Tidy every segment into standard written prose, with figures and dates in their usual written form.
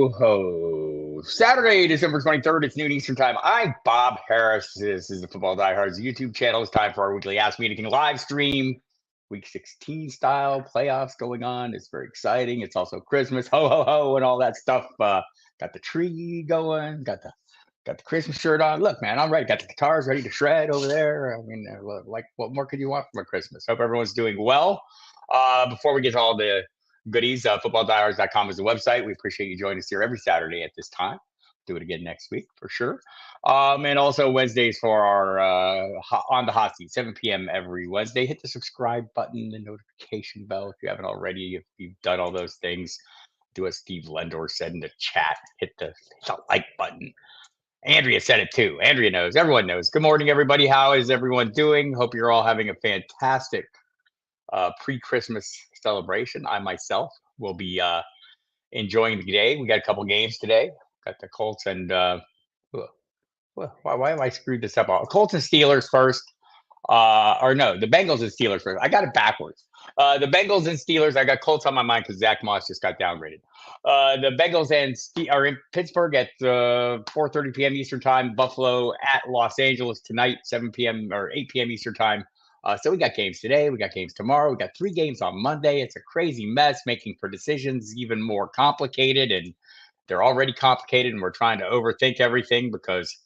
ho. Saturday, December 23rd, it's noon Eastern Time. I'm Bob Harris. This is the Football Diehards YouTube channel. It's time for our weekly Ask Me Anything live stream. Week 16 style playoffs going on. It's very exciting. It's also Christmas, ho, ho, ho, and all that stuff. Got the tree going, got the Christmas shirt on. Look, man, I'm ready. Got the guitars ready to shred over there. I mean, like, what more could you want from a Christmas? Hope everyone's doing well. Before we get to all the goodies, FootballDiehards.com is the website. We appreciate you joining us here every Saturday at this time. Do it again next week for sure. And also Wednesdays for our On the Hot Seat, 7 p.m. every Wednesday. Hit the subscribe button, the notification bell if you haven't already. If you've done all those things, do what Steve Lendor said in the chat. Hit the like button. Andrea said it too. Andrea knows. Everyone knows. Good morning, everybody. How is everyone doing? Hope you're all having a fantastic pre-Christmas celebration. I myself will be enjoying the day. We got a couple games today. Got the Colts and why am I screwed this up? Colts and Steelers first. Or no, the Bengals and Steelers first. I got it backwards. The Bengals and Steelers. I got Colts on my mind because Zach Moss just got downgraded. The Bengals are in Pittsburgh at 4:30 p.m. Eastern Time. Buffalo at Los Angeles tonight, 7 p.m. or 8 p.m. Eastern Time. So we got games today. We got games tomorrow. We got 3 games on Monday. It's a crazy mess, making for decisions even more complicated. And they're already complicated, and we're trying to overthink everything because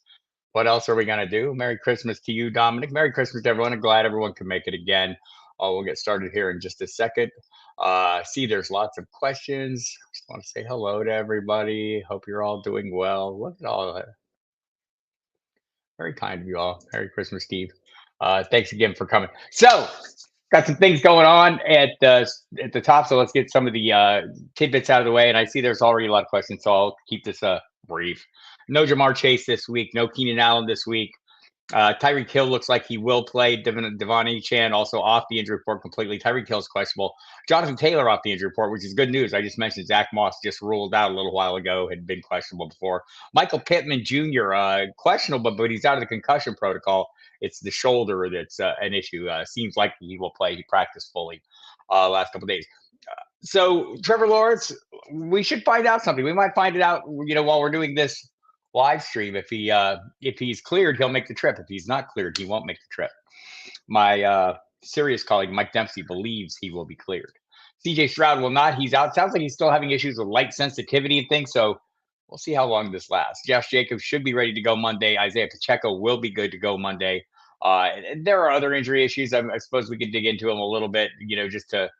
what else are we going to do? Merry Christmas to you, Dominic. Merry Christmas to everyone. I'm glad everyone can make it again. We'll get started here in just a second. See, there's lots of questions. Just want to say hello to everybody. Hope you're all doing well. Look at all that. Very kind of you all. Merry Christmas, Steve. Thanks again for coming. So, got some things going on at the top. So let's get some of the tidbits out of the way. And I see there's already a lot of questions, so I'll keep this brief. No Jamar Chase this week. No Keenan Allen this week. Tyreek Hill looks like he will play. Devon Achane also off the injury report completely. Tyreek Hill's questionable. Jonathan Taylor off the injury report, which is good news. I just mentioned Zach Moss just ruled out a little while ago, had been questionable before. Michael Pittman Jr., questionable, but he's out of the concussion protocol. It's the shoulder that's an issue. Seems like he will play. He practiced fully last couple of days. So Trevor Lawrence, we should find out something. We might find it out, while we're doing this live stream. If he's cleared, he'll make the trip. If he's not cleared, he won't make the trip. My serious colleague Mike Dempsey believes he will be cleared. CJ Stroud will not. He's out. Sounds like he's still having issues with light sensitivity and things. So we'll see how long this lasts. Josh Jacobs should be ready to go Monday. Isaiah Pacheco will be good to go Monday. There are other injury issues. I suppose we could dig into them a little bit, just to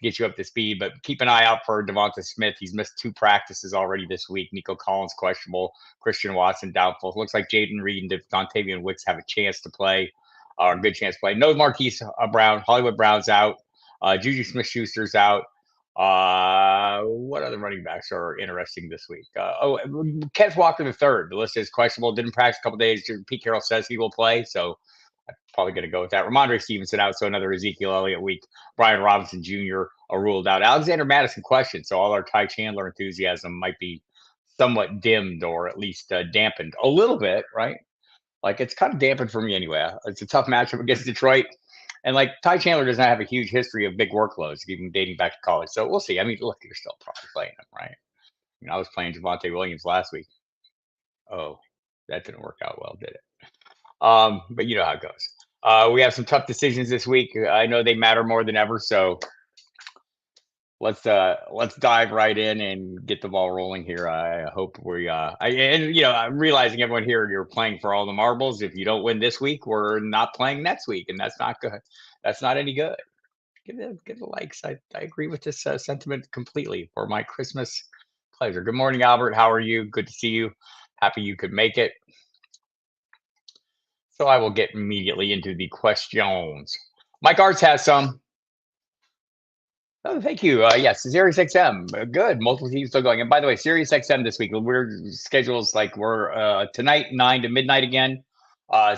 get you up to speed. But keep an eye out for Devonta Smith. He's missed 2 practices already this week. Nico Collins questionable. Christian Watson doubtful. Looks like Jaden Reed and Dontavian Wicks have a chance to play, or a good chance to play. No Marquise Brown. Hollywood Brown's out. Juju Smith-Schuster's out. What other running backs are interesting this week? Kenneth Walker III. The list is questionable. Didn't practice a couple days. Pete Carroll says he will play, so I'm probably going to go with that. Ramondre Stevenson out, so another Ezekiel Elliott week. Brian Robinson Jr. are ruled out. Alexander Madison question, so all our Ty Chandler enthusiasm might be somewhat dimmed or at least dampened a little bit, right? Like, it's kind of dampened for me anyway. It's a tough matchup against Detroit. And like Ty Chandler does not have a huge history of big workloads, even dating back to college. So we'll see. I mean, look, you're still probably playing him, right? I was playing Javonte Williams last week. Oh, that didn't work out well, did it? But you know how it goes. We have some tough decisions this week. I know they matter more than ever. So let's dive right in and get the ball rolling here. I hope I'm realizing everyone here, you're playing for all the marbles. If you don't win this week, we're not playing next week, and that's not good. That's not any good. Give the likes. I agree with this sentiment completely for my Christmas pleasure. Good morning, Albert. How are you? Good to see you. Happy you could make it. So I will get immediately into the questions. Mike Arts has some. Oh, thank you. Yes, Sirius XM. Good. Multiple teams still going. And by the way, Sirius XM this week, we're schedules like we're tonight, 9 to midnight again.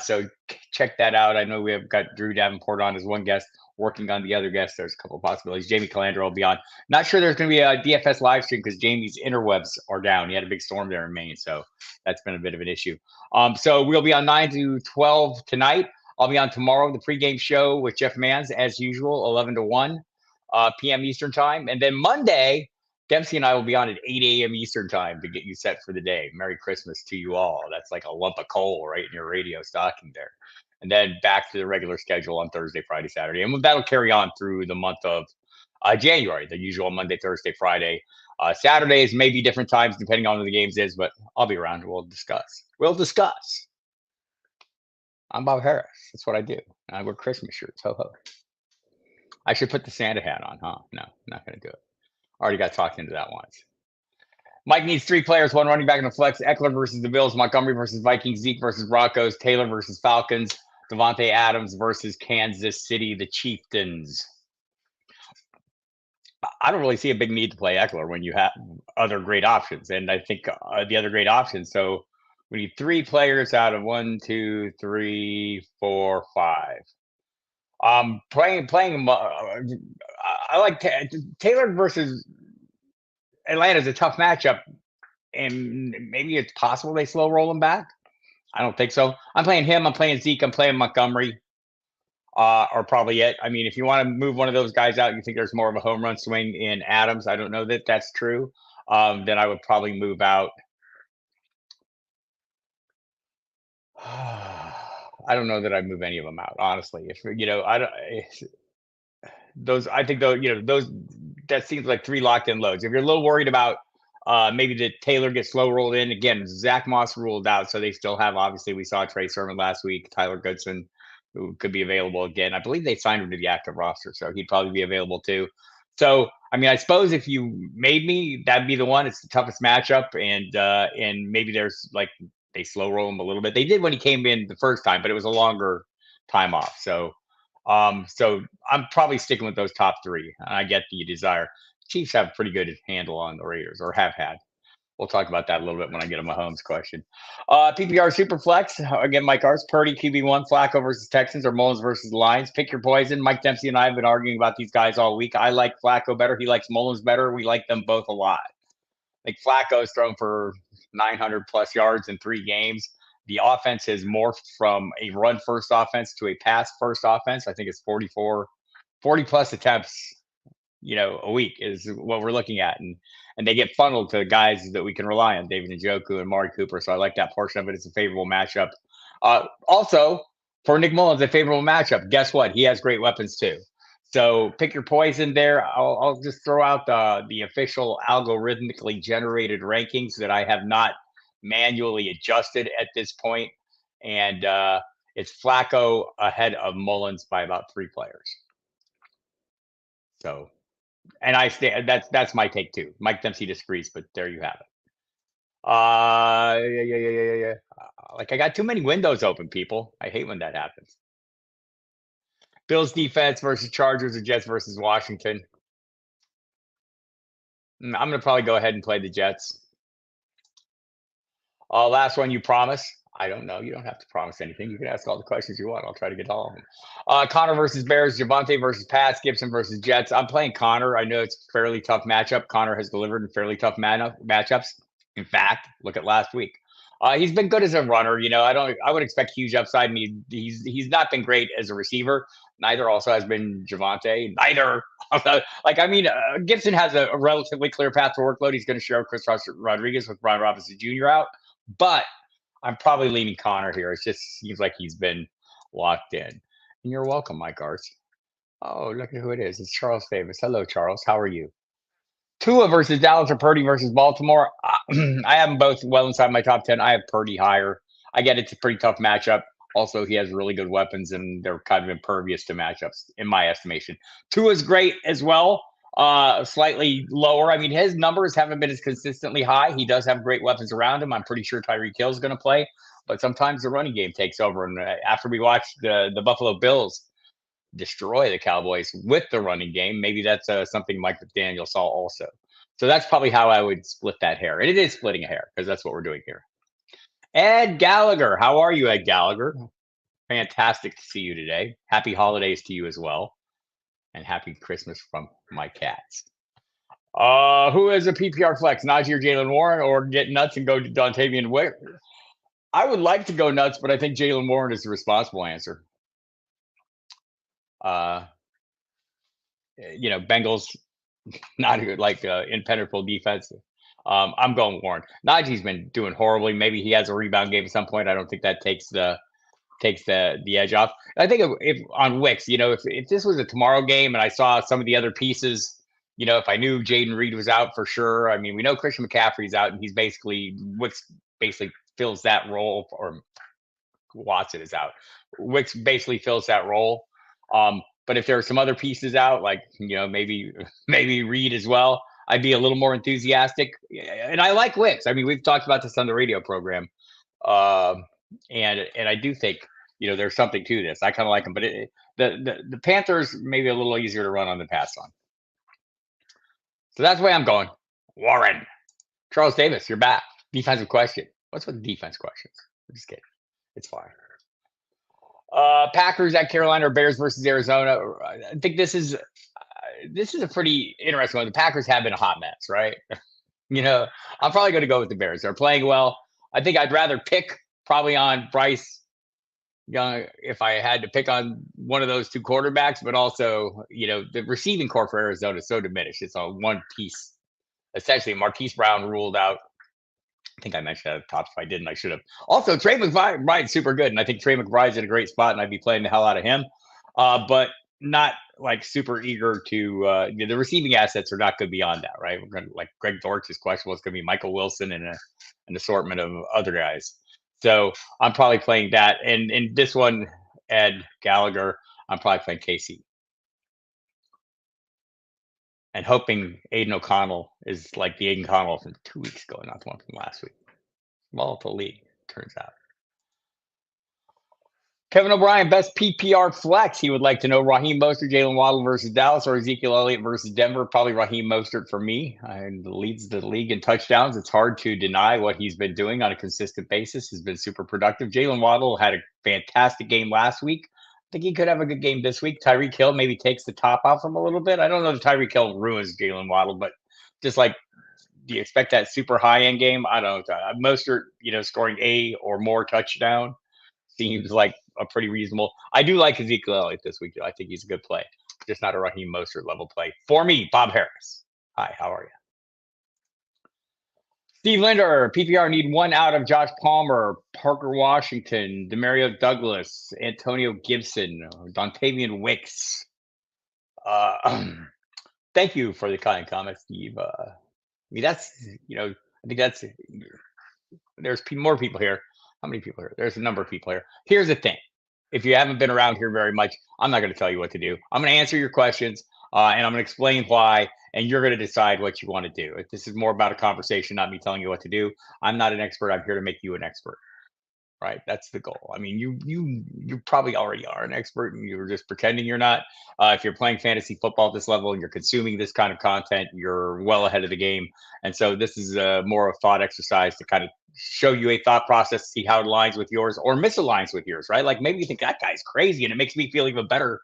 So check that out. I know we have got Drew Davenport on as one guest, working on the other guest. There's a couple of possibilities. Jamie Calandra will be on. Not sure there's going to be a DFS live stream because Jamie's interwebs are down. He had a big storm there in Maine, so that's been a bit of an issue. So we'll be on 9 to 12 tonight. I'll be on tomorrow, the pregame show with Jeff Manns, as usual, 11 to 1 p.m. Eastern time. And then Monday, Dempsey and I will be on at 8 a.m. Eastern time to get you set for the day. Merry Christmas to you all. That's like a lump of coal right in your radio stocking there. And then back to the regular schedule on Thursday, Friday, Saturday. And that'll carry on through the month of January, the usual Monday, Thursday, Friday. Saturdays may be different times depending on who the games is, but I'll be around. We'll discuss. We'll discuss. I'm Bob Harris. That's what I do. I wear Christmas shirts. Ho ho. I should put the Santa hat on, huh? No, not going to do it. Already got talked into that once. Mike needs 3 players, 1 running back in the flex. Eckler versus the Bills, Montgomery versus Vikings, Zeke versus Broncos, Taylor versus Falcons, Devontae Adams versus Kansas City, the Chieftains. I don't really see a big need to play Eckler when you have other great options. And I think the other great options. So we need 3 players out of 1, 2, 3, 4, 5. Playing. I like Taylor versus Atlanta is a tough matchup, and maybe it's possible they slow roll him back. I don't think so. I'm playing him. I'm playing Zeke. I'm playing Montgomery. Or probably it. I mean, if you want to move one of those guys out, you think there's more of a home run swing in Adams. I don't know that that's true. Then I would probably move out. I don't know that I'd move any of them out, honestly. If I don't. Those I think those that seems like 3 locked in loads. If you're a little worried about maybe the Taylor gets slow rolled in again, Zach Moss ruled out, so they still have. Obviously, we saw Trey Sermon last week, Tyler Goodson, who could be available again. I believe they signed him to the active roster, so he'd probably be available too. So I mean, I suppose if you made me, that'd be the one. It's the toughest matchup, and maybe there's like they slow roll him a little bit. They did when he came in the first time, but it was a longer time off. So I'm probably sticking with those top 3. I get the desire. Chiefs have a pretty good handle on the Raiders, or have had. We'll talk about that a little bit when I get a Mahomes question. PPR Superflex. Again, Mike Arts, Purdy, QB1, Flacco versus Texans, or Mullins versus the Lions. Pick your poison. Mike Dempsey and I have been arguing about these guys all week. I like Flacco better. He likes Mullins better. We like them both a lot. I think Flacco's thrown for 900 plus yards in 3 games. The offense has morphed from a run first offense to a pass first offense. I think it's 40 plus attempts, a week is what we're looking at. And they get funneled to guys that we can rely on, David Njoku and Mari Cooper. So I like that portion of it. It's a favorable matchup. Also, for Nick Mullins, a favorable matchup. Guess what? He has great weapons too. So pick your poison there. I'll just throw out the official algorithmically generated rankings that I have not manually adjusted at this point. And it's Flacco ahead of Mullins by about 3 players. So, and I stay. That's my take too. Mike Dempsey disagrees, but there you have it. Yeah. Like I got too many windows open, people. I hate when that happens. Bills defense versus Chargers, or Jets versus Washington. I'm going to probably go ahead and play the Jets. Last one, you promise. I don't know. You don't have to promise anything. You can ask all the questions you want. I'll try to get to all of them. Connor versus Bears, Javonte versus Pats, Gibson versus Jets. I'm playing Connor. I know it's a fairly tough matchup. Connor has delivered in fairly tough matchups. In fact, look at last week. He's been good as a runner. I would expect huge upside, and he's not been great as a receiver. Neither also has been Javonte. Neither. Gibson has a relatively clear path to workload. He's going to share Chris Rodriguez with Brian Robinson Jr. out, but I'm probably leaning Connor here. It just seems like he's been locked in. And you're welcome, Mike Arts. Oh, look at who it is. It's Charles Davis. Hello, Charles. How are you? Tua versus Dallas, or Purdy versus Baltimore. I have them both well inside my top 10. I have Purdy higher. I get it's a pretty tough matchup. Also, he has really good weapons, and they're kind of impervious to matchups, in my estimation. Tua's great as well, slightly lower. I mean, his numbers haven't been as consistently high. He does have great weapons around him. I'm pretty sure Tyreek Hill's going to play, but sometimes the running game takes over. And after we watched the Buffalo Bills destroy the Cowboys with the running game, maybe that's something Mike McDaniel saw also. So that's probably how I would split that hair. And it is splitting a hair because that's what we're doing here. Ed Gallagher. How are you, Ed Gallagher? Fantastic to see you today. Happy holidays to you as well. And happy Christmas from my cats. Who is a PPR flex? Najee or Jalen Warren, or get nuts and go to Dontavian Ware? I would like to go nuts, but I think Jalen Warren is the responsible answer. Bengals not a good, like, impenetrable defense. I'm going Warren. Najee's been doing horribly. Maybe he has a rebound game at some point. I don't think that takes the edge off. I think if on Wicks, if this was a tomorrow game and I saw some of the other pieces, if I knew Jaden Reed was out for sure. I mean, we know Christian McCaffrey's out, and he's basically Wicks basically fills that role, or Watson is out. Wicks basically fills that role. But if there are some other pieces out, like maybe Reed as well, I'd be a little more enthusiastic. And I like Wicks. I mean, we've talked about this on the radio program, and I do think there's something to this. I kind of like him, but the Panthers maybe a little easier to run on than pass on. So that's the way I'm going. Warren. Charles Davis, you're back. Defensive question. What's with the defense questions? I'm just kidding. It's fine. Packers at Carolina, or Bears versus Arizona. I think this is a pretty interesting one. The Packers have been a hot mess, right? I'm probably going to go with the Bears. They're playing well. I think I'd rather pick probably on Bryce Young if I had to pick on one of those two quarterbacks, but also, the receiving core for Arizona is so diminished. It's on one piece. Essentially, Marquise Brown ruled out. I think I mentioned that at the top. If I didn't, I should have. Also, Trey McBride's super good, and I think Trey McBride's in a great spot, and I'd be playing the hell out of him. But not like super eager to. The receiving assets are not good beyond that, right? We're going to, like, Greg Dortch is questionable. It's going to be Michael Wilson and an assortment of other guys. So I'm probably playing that. And in this one, Ed Gallagher, I'm probably playing KC. And hoping Aiden O'Connell is like the Aiden O'Connell from 2 weeks ago, not the one from last week. Volatile league, turns out. Kevin O'Brien, best PPR flex. He would like to know Raheem Mostert, Jalen Waddle versus Dallas, or Ezekiel Elliott versus Denver. Probably Raheem Mostert for me. And leads the league in touchdowns. It's hard to deny what he's been doing on a consistent basis. He's been super productive. Jalen Waddle had a fantastic game last week. I think he could have a good game this week. Tyreek Hill maybe takes the top off him a little bit. I don't know if Tyreek Hill ruins Jalen Waddle, but just like, do you expect that super high-end game? I don't know. Mostert, scoring a or more touchdown seems like a pretty reasonable. I do like Ezekiel Elliott this week, though. I think he's a good play. Just not a Raheem Mostert level play. For me, Bob Harris. Hi, how are you? Steve Linder, PPR need one out of Josh Palmer, Parker Washington, Demario Douglas, Antonio Gibson, Dontavian Wicks. Thank you for the kind comment, Steve. I mean, I think that's, there's more people here. How many people here? There's a number of people here. Here's the thing. If you haven't been around here very much, I'm not going to tell you what to do. I'm going to answer your questions, and I'm going to explain why, and you're going to decide what you want to do. If this is more about a conversation, not me telling you what to do. I'm not an expert. I'm here to make you an expert. Right? That's the goal. I mean, you probably already are an expert, and you're just pretending you're not. If you're playing fantasy football at this level and you're consuming this kind of content, you're well ahead of the game. And so this is more of a thought exercise to kind of show you a thought process, see how it aligns with yours or misaligns with yours, right? Like maybe you think that guy's crazy, and it makes me feel even better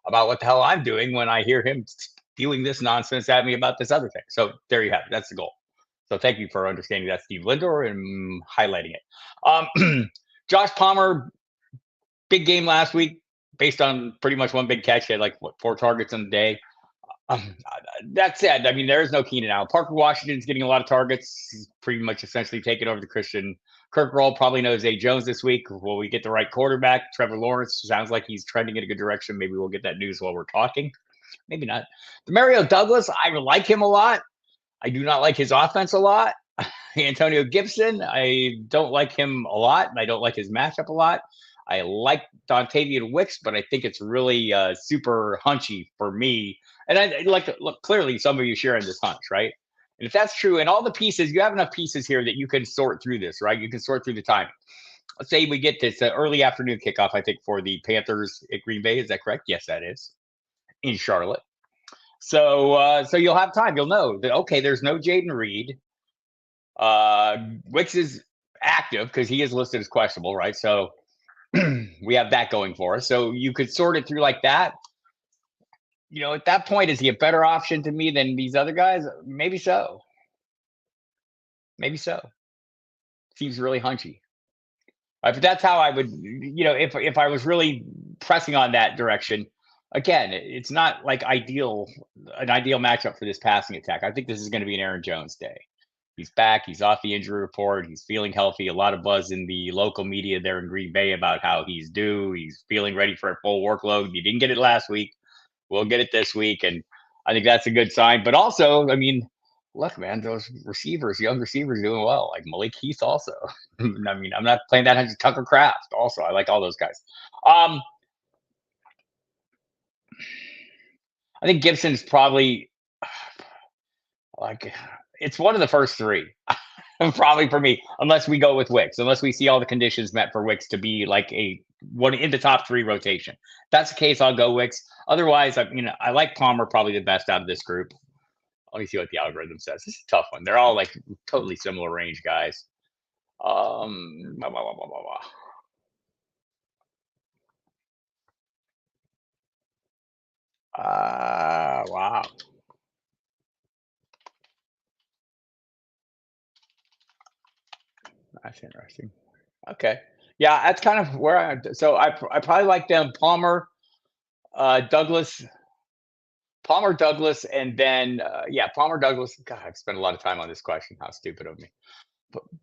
about what the hell I'm doing when I hear him spewing this nonsense at me about this other thing. So there you have it. That's the goal. So thank you for understanding that, Steve Lindor, and highlighting it. Josh Palmer, big game last week, based on pretty much one big catch. He had 4 targets in the day. That said, I mean, there is no Keenan Allen. Parker Washington's getting a lot of targets. He's pretty much essentially taken over the Christian Kirk role. Probably knows Zay Jones this week. Will we get the right quarterback? Trevor Lawrence sounds like he's trending in a good direction. Maybe we'll get that news while we're talking. Maybe not. Demario Douglas, I like him a lot. I do not like his offense a lot. Antonio Gibson, I don't like him a lot, and I don't like his matchup a lot. I like Dontavian Wicks, but I think it's really super hunchy for me. And I like to look, clearly some of you sharing this hunch, right? And if that's true, and all the pieces, you have enough pieces here that you can sort through this, right? You can sort through the timing. Let's say we get this early afternoon kickoff, I think, for the Panthers at Green Bay. Is that correct? Yes, that is. In Charlotte. So you'll have time. You'll know that, okay, there's no Jaden Reed. Wicks is active because he is listed as questionable, right? So we have that going for us. So you could sort it through like that. At that point, is he a better option to me than these other guys? Maybe so. Maybe so. Seems really hunchy. But that's how I would, if I was really pressing on that direction, again, it's not like an ideal matchup for this passing attack. I think this is going to be an Aaron Jones day. He's back. He's off the injury report. He's feeling healthy. A lot of buzz in the local media there in Green Bay about how he's due. He's feeling ready for a full workload. You didn't get it last week. We'll get it this week. And I think that's a good sign. But also, I mean, look, man, those receivers, young receivers doing well. Like Malik Heath also. I mean, I'm not playing that Tucker Kraft also. I like all those guys. Um, I think Gibson's probably like it's one of the first three. Probably for me, unless we go with Wicks, unless we see all the conditions met for Wicks to be like a one in the top three rotation. If that's the case, I'll go Wicks. Otherwise, I like Palmer probably the best out of this group. Let me see what the algorithm says. This is a tough one. They're all like totally similar range guys. Blah, blah, blah, blah, blah, blah. Wow. That's interesting. Okay. Yeah, that's kind of where I probably like them Palmer, Douglas, and then Palmer, Douglas. God, I've spent a lot of time on this question. How stupid of me.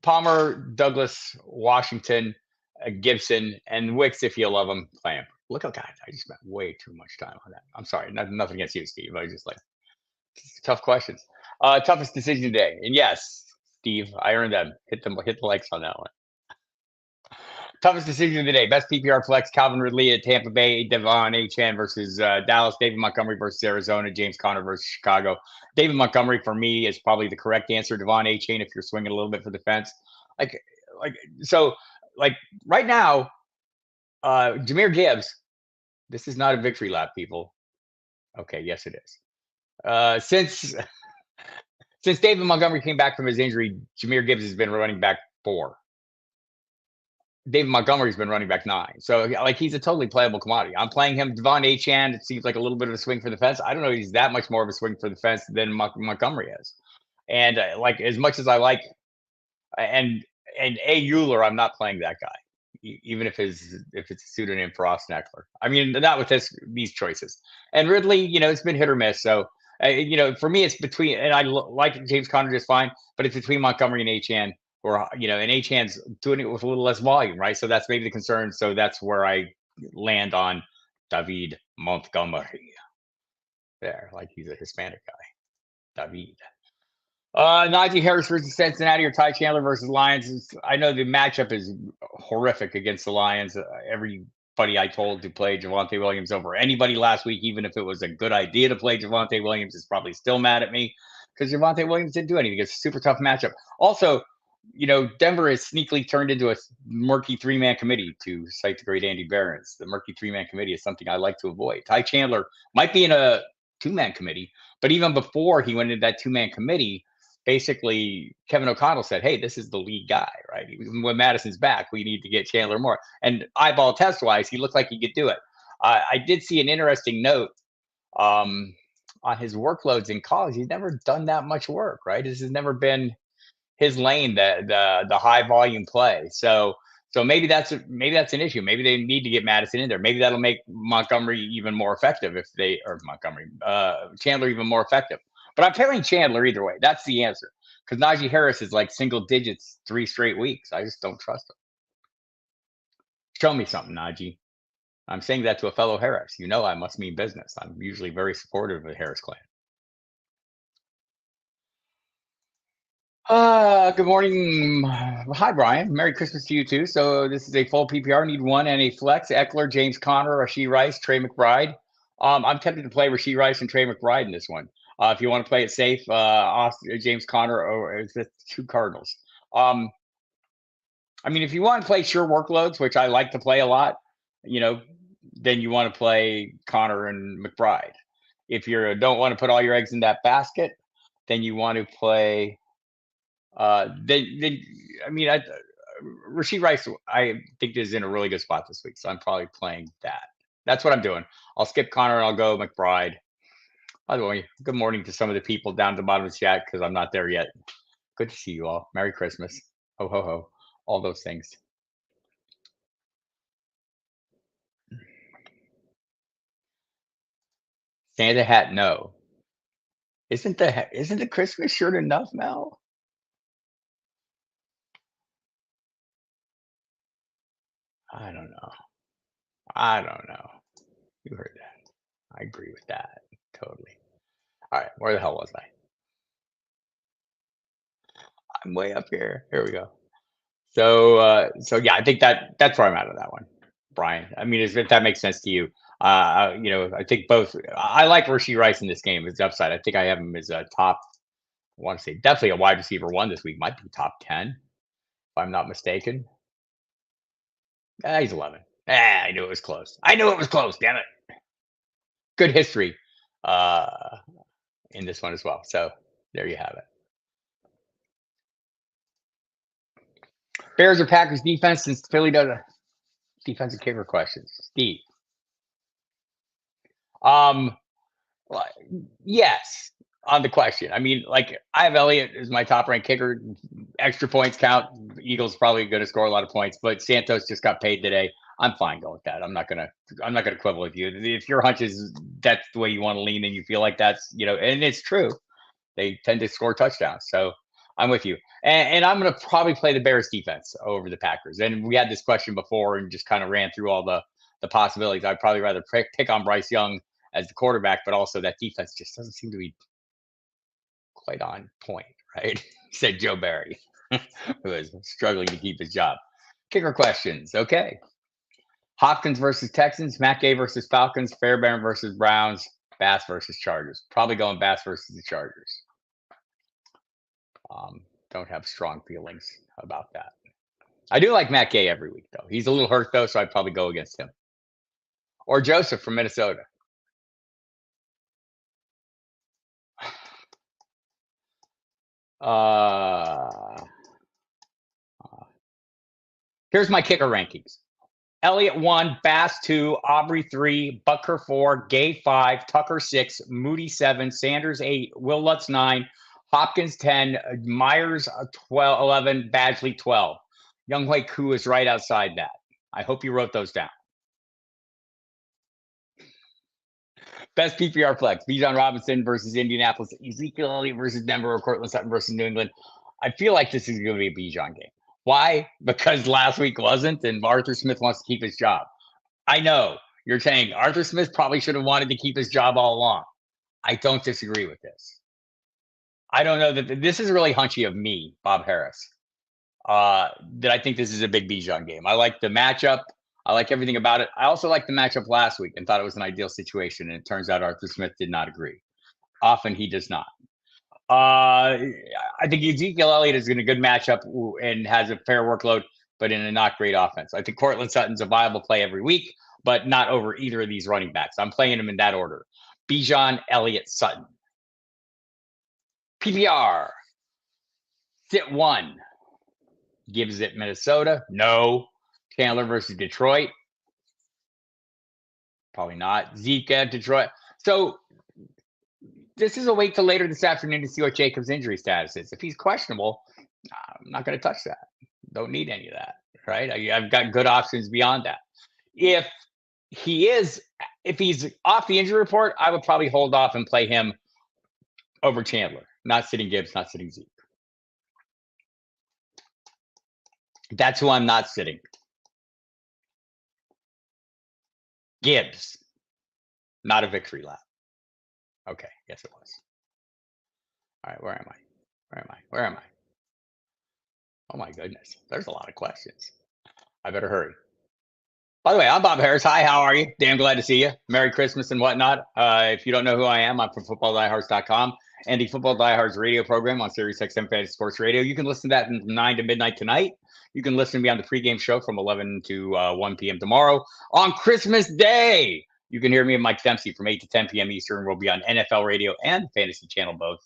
Palmer, Douglas, Washington, Gibson, and Wicks. If you love him, play him. Look, oh God, I just spent way too much time on that. I'm sorry, nothing against you, Steve. I was just like tough questions. Toughest decision today, and yes, Steve, I earned them. Hit the likes on that one. Toughest decision of the day. Best PPR flex: Calvin Ridley at Tampa Bay, Devon Achane versus Dallas, David Montgomery versus Arizona, James Conner versus Chicago. David Montgomery for me is probably the correct answer. Devon Achane if you're swinging a little bit for the fence. Like so like right now, Jahmyr Gibbs. This is not a victory lap, people. Okay, yes it is. Since David Montgomery came back from his injury, Jahmyr Gibbs has been running back 4. David Montgomery's been running back 9. So like he's a totally playable commodity. I'm playing him. Devon Achane, it seems like a little bit of a swing for the fence. I don't know if he's that much more of a swing for the fence than Montgomery is. And like as much as I like and A. Euler, I'm not playing that guy. Even if it's a pseudonym for Austin Eckler. I mean, not with these choices. And Ridley, it's been hit or miss. So, for me, it's between, and I like James Conner just fine, but it's between Montgomery and Achane, or and Achane's doing it with a little less volume, right? So that's maybe the concern. So that's where I land on David Montgomery. There, like he's a Hispanic guy, David. Najee Harris versus Cincinnati or Ty Chandler versus Lions. I know the matchup is horrific against the Lions. Everybody I told to play Javonte Williams over anybody last week, even if it was a good idea to play Javonte Williams, is probably still mad at me because Javonte Williams didn't do anything. It's a super tough matchup. Also, Denver has sneakily turned into a murky 3-man committee, to cite the great Andy Behrens. The murky 3-man committee is something I like to avoid. Ty Chandler might be in a 2-man committee, but even before he went into that 2-man committee, basically Kevin O'Connell said, hey, this is the lead guy, right? When Madison's back, we need to get Chandler more. And eyeball test wise, he looked like he could do it. I did see an interesting note on his workloads in college. He's never done that much work, right? This has never been his lane, the high volume play. So maybe that's an issue. Maybe they need to get Madison in there. Maybe that'll make Montgomery even more effective Chandler even more effective. But I'm pairing Chandler either way. That's the answer. Because Najee Harris is like single digits 3 straight weeks. I just don't trust him. Show me something, Najee. I'm saying that to a fellow Harris. I must mean business. I'm usually very supportive of the Harris clan. Good morning. Hi, Brian. Merry Christmas to you too. So this is a full PPR. Need one and a flex. Eckler, James Conner, Rashee Rice, Trey McBride. I'm tempted to play Rashee Rice and Trey McBride in this one. If you want to play it safe, James Conner or the 2 Cardinals. If you want to play sure workloads, which I like to play a lot, then you want to play Conner and McBride. If you don't want to put all your eggs in that basket, then you want to play. Rashee Rice, I think is in a really good spot this week, so I'm probably playing that. That's what I'm doing. I'll skip Conner and I'll go McBride. By the way, good morning to some of the people down at the bottom of the chat because I'm not there yet. Good to see you all. Merry Christmas. Ho, ho, ho. All those things. Santa hat, no. Isn't the Christmas shirt enough, Mel? I don't know. I don't know. You heard that. I agree with that. Totally. All right, where the hell was I? I'm way up here. Here we go. So yeah, I think that's where I'm at on that one, Brian. I mean, if that makes sense to you, I think both. I like Rashee Rice in this game. His upside. I think I have him as a top. I want to say definitely a wide receiver one this week. Might be top 10 if I'm not mistaken. He's 11. I knew it was close. I knew it was close. Damn it. Good history uh, in this one as well. So there you have it. Bears or Packers defense since Philly does a defensive kicker questions. Steve. Um, well, yes, on the question. I mean, like I have Elliott as my top ranked kicker. Extra points count. Eagles probably going to score a lot of points, but Santos just got paid today. I'm fine going with that. I'm not gonna quibble with you. If your hunch is that's the way you want to lean and you feel like that's, and it's true. They tend to score touchdowns. So I'm with you. And I'm going to probably play the Bears defense over the Packers. And we had this question before and just kind of ran through all the possibilities. I'd probably rather pick on Bryce Young as the quarterback, but also that defense just doesn't seem to be quite on point, right? Said Joe Barry, who is struggling to keep his job. Kicker questions. Okay. Hopkins versus Texans, Matt Gay versus Falcons, Fairbairn versus Browns, Bass versus Chargers. Probably going Bass versus the Chargers. Don't have strong feelings about that. I do like Matt Gay every week, though. He's a little hurt, though, so I'd probably go against him. Or Joseph from Minnesota. Here's my kicker rankings. Elliott 1, Bass 2, Aubrey 3, Butker 4, Gay 5, Tucker 6, Moody 7, Sanders 8, Will Lutz 9, Hopkins 10, Myers 12, 11, Badgley 12. Younghoe Koo is right outside that. I hope you wrote those down. Best PPR flex: Bijan Robinson versus Indianapolis, Ezekiel Elliott versus Denver, or Cortland Sutton versus New England. I feel like this is going to be a Bijan game. Why? Because last week wasn't, and Arthur Smith wants to keep his job. I know you're saying Arthur Smith probably should have wanted to keep his job all along. I don't disagree with this. I don't know that this is really hunchy of me, Bob Harris, that I think this is a big Bijan game. I like the matchup. I like everything about it. I also liked the matchup last week and thought it was an ideal situation. And it turns out Arthur Smith did not agree. Often he does not. I think Ezekiel Elliott is in a good matchup and has a fair workload, but in a not great offense. I think Cortland Sutton's a viable play every week, but not over either of these running backs. I'm playing them in that order. Bijan, Elliott, Sutton. PPR. Sit 1. Gives it Minnesota. No. Chandler versus Detroit. Probably not. Zeke at Detroit. So this is a wait till later this afternoon to see what Jacobs' injury status is. If he's questionable, I'm not going to touch that. Don't need any of that, right? I've got good options beyond that. If he's off the injury report, I would probably hold off and play him over Chandler. Not sitting Gibbs, not sitting Zeke. That's who I'm not sitting. Gibbs. Not a victory lap. Okay, yes it was. All right, where am I? Oh my goodness, there's a lot of questions. I better hurry. By the way, I'm Bob Harris. Hi, how are you? Damn glad to see you. Merry Christmas and whatnot. If you don't know who I am, I'm from FootballDiehards.com and the Football Diehards radio program on Sirius XM Fantasy Sports Radio. You can listen to that from 9 to midnight tonight. You can listen to me on the pregame show from 11 to 1 p.m. tomorrow. On Christmas Day, you can hear me and Mike Dempsey from 8 to 10 p.m. Eastern. We'll be on NFL Radio and Fantasy Channel both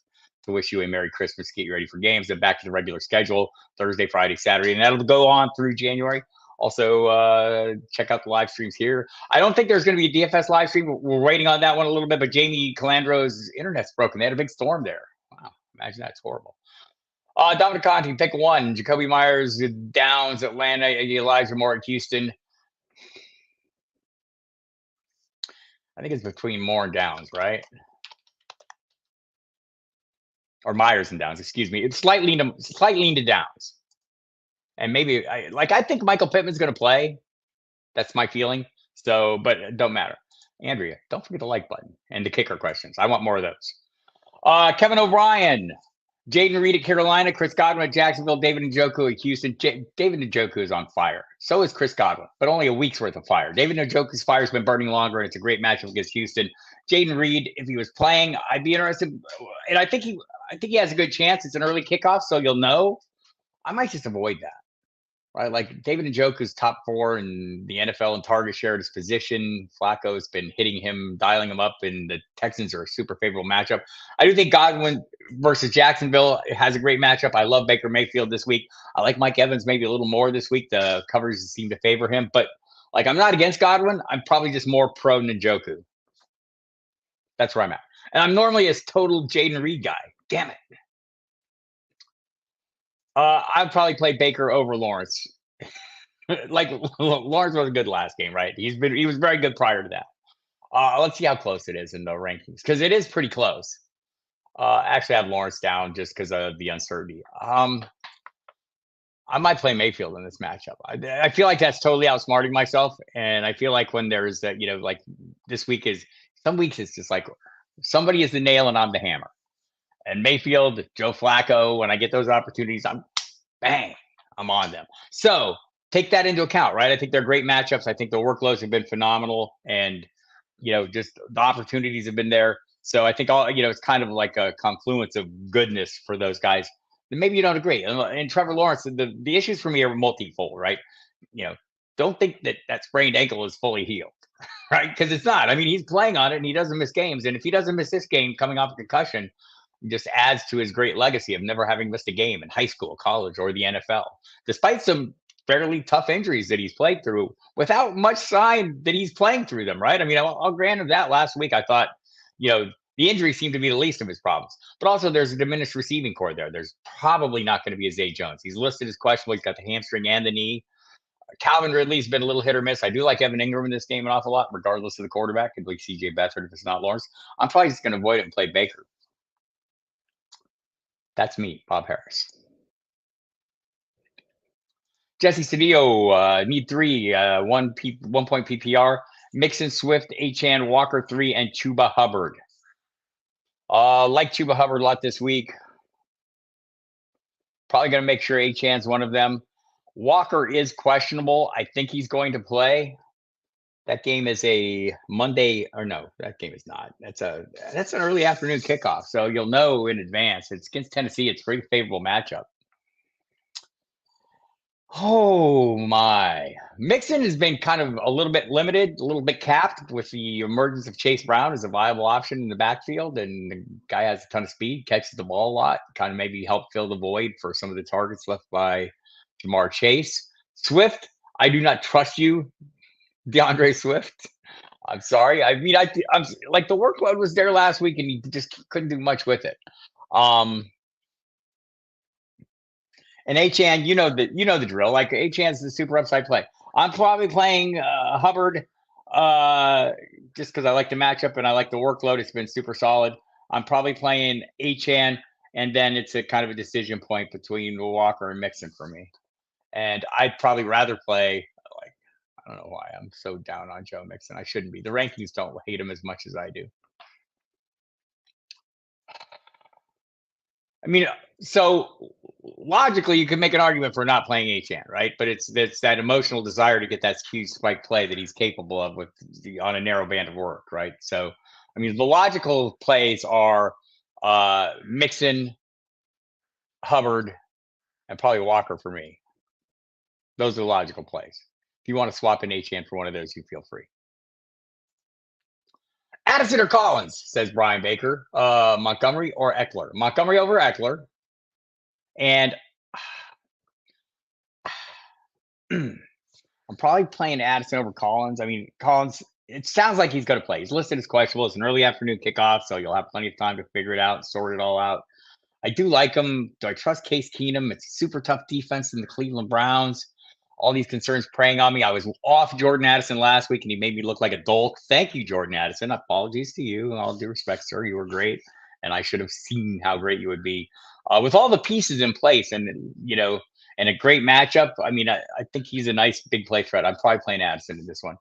to wish you a Merry Christmas, get you ready for games, and back to the regular schedule, Thursday, Friday, Saturday, and that'll go on through January. Also, check out the live streams here. I don't think there's going to be a DFS live stream. We're waiting on that one a little bit, but Jamie Calandro's internet's broken. They had a big storm there. Wow, imagine that's horrible. Dominic Conti, pick 1. Jacoby Myers, Downs, Atlanta, Elijah Moore at Houston. I think it's between Moore and Downs, right? Or Myers and Downs, excuse me. It's slightly to Downs. And maybe I think Michael Pittman's going to play. That's my feeling. So, but it don't matter. Andrea, don't forget the like button and the kicker questions. I want more of those. Kevin O'Brien, Jaden Reed at Carolina, Chris Godwin at Jacksonville, David Njoku at Houston. David Njoku is on fire. So is Chris Godwin, but only a week's worth of fire. David Njoku's fire's been burning longer, and it's a great matchup against Houston. Jaden Reed, if he was playing, I'd be interested. And I think he has a good chance. It's an early kickoff, so you'll know. I might just avoid that. Right, like David Njoku's top 4 in the NFL in target share at his position. Flacco's been hitting him, dialing him up, and the Texans are a super favorable matchup. I do think Godwin versus Jacksonville has a great matchup. I love Baker Mayfield this week. I like Mike Evans maybe a little more this week. The covers seem to favor him, but like I'm not against Godwin. I'm probably just more pro Njoku. That's where I'm at. And I'm normally a total Jaden Reed guy. Damn it. I'd probably play Baker over Lawrence. Like Lawrence was good last game, right? He was very good prior to that. Let's see how close it is in the rankings because it is pretty close. Actually, I have Lawrence down just because of the uncertainty. I might play Mayfield in this matchup. I feel like that's totally outsmarting myself, and I feel like when there's that, like this week is some weeks it's just like somebody is the nail and I'm the hammer. And Mayfield, Joe Flacco, when I get those opportunities, I'm on them. So take that into account, right? I think they're great matchups. I think the workloads have been phenomenal, and just the opportunities have been there. So I think it's kind of like a confluence of goodness for those guys. And maybe you don't agree. And Trevor Lawrence, the issues for me are multifold, right? Don't think that sprained ankle is fully healed, right? Because it's not. I mean, he's playing on it and he doesn't miss games. And if he doesn't miss this game coming off a concussion, just adds to his great legacy of never having missed a game in high school, college, or the NFL, despite some fairly tough injuries that he's played through without much sign that he's playing through them, right? I mean, I'll grant him that. Last week, I thought, the injury seemed to be the least of his problems. But also, there's a diminished receiving core there. There's probably not going to be a Zay Jones. He's listed as questionable. He's got the hamstring and the knee. Calvin Ridley's been a little hit or miss. I do like Evan Ingram in this game an awful lot, regardless of the quarterback. I'd like CJ Beathard if it's not Lawrence. I'm probably just going to avoid it and play Baker. That's me, Bob Harris. Jesse Cedillo, need 3, 1 point PPR. Mixon, Swift, Achane, Walker 3, and Chuba Hubbard. Like Chuba Hubbard a lot this week. Probably going to make sure Achane's one of them. Walker is questionable. I think he's going to play. That game is a Monday, or no, that game is not. That's an early afternoon kickoff, so you'll know in advance. It's against Tennessee. It's a pretty favorable matchup. Oh my! Mixon has been kind of a little bit limited, a little bit capped with the emergence of Chase Brown as a viable option in the backfield, and the guy has a ton of speed, catches the ball a lot, kind of maybe help fill the void for some of the targets left by Jamar Chase. Swift, I do not trust you, DeAndre Swift. I'm sorry. I mean, I'm like the workload was there last week, and you just couldn't do much with it. And Achane, you know the drill. Like Achane's the super upside play. I'm probably playing Hubbard just because I like the matchup and I like the workload. It's been super solid. I'm probably playing Achane, and then it's a kind of a decision point between Walker and Mixon for me. And I'd probably rather play. I don't know why I'm so down on Joe Mixon. I shouldn't be. The rankings don't hate him as much as I do. I mean, so logically, you could make an argument for not playing Achane, right? But it's that emotional desire to get that huge spike play that he's capable of on a narrow band of work, right? So, I mean, the logical plays are Mixon, Hubbard, and probably Walker for me. Those are the logical plays. If you want to swap in Achane for one of those, you feel free. Addison or Collins, says Brian Baker. Montgomery or Eckler? Montgomery over Eckler. And I'm probably playing Addison over Collins. I mean, Collins, it sounds like he's going to play. He's listed as questionable. It's an early afternoon kickoff, so you'll have plenty of time to figure it out, sort it all out. I do like him. Do I trust Case Keenum? It's a super tough defense in the Cleveland Browns. all these concerns preying on me. I was off Jordan Addison last week, and he made me look like a dolt. Thank you, Jordan Addison. Apologies to you. All due respect, sir. You were great, and I should have seen how great you would be with all the pieces in place, and and a great matchup. I mean, I think he's a nice big play threat. I'm probably playing Addison in this one.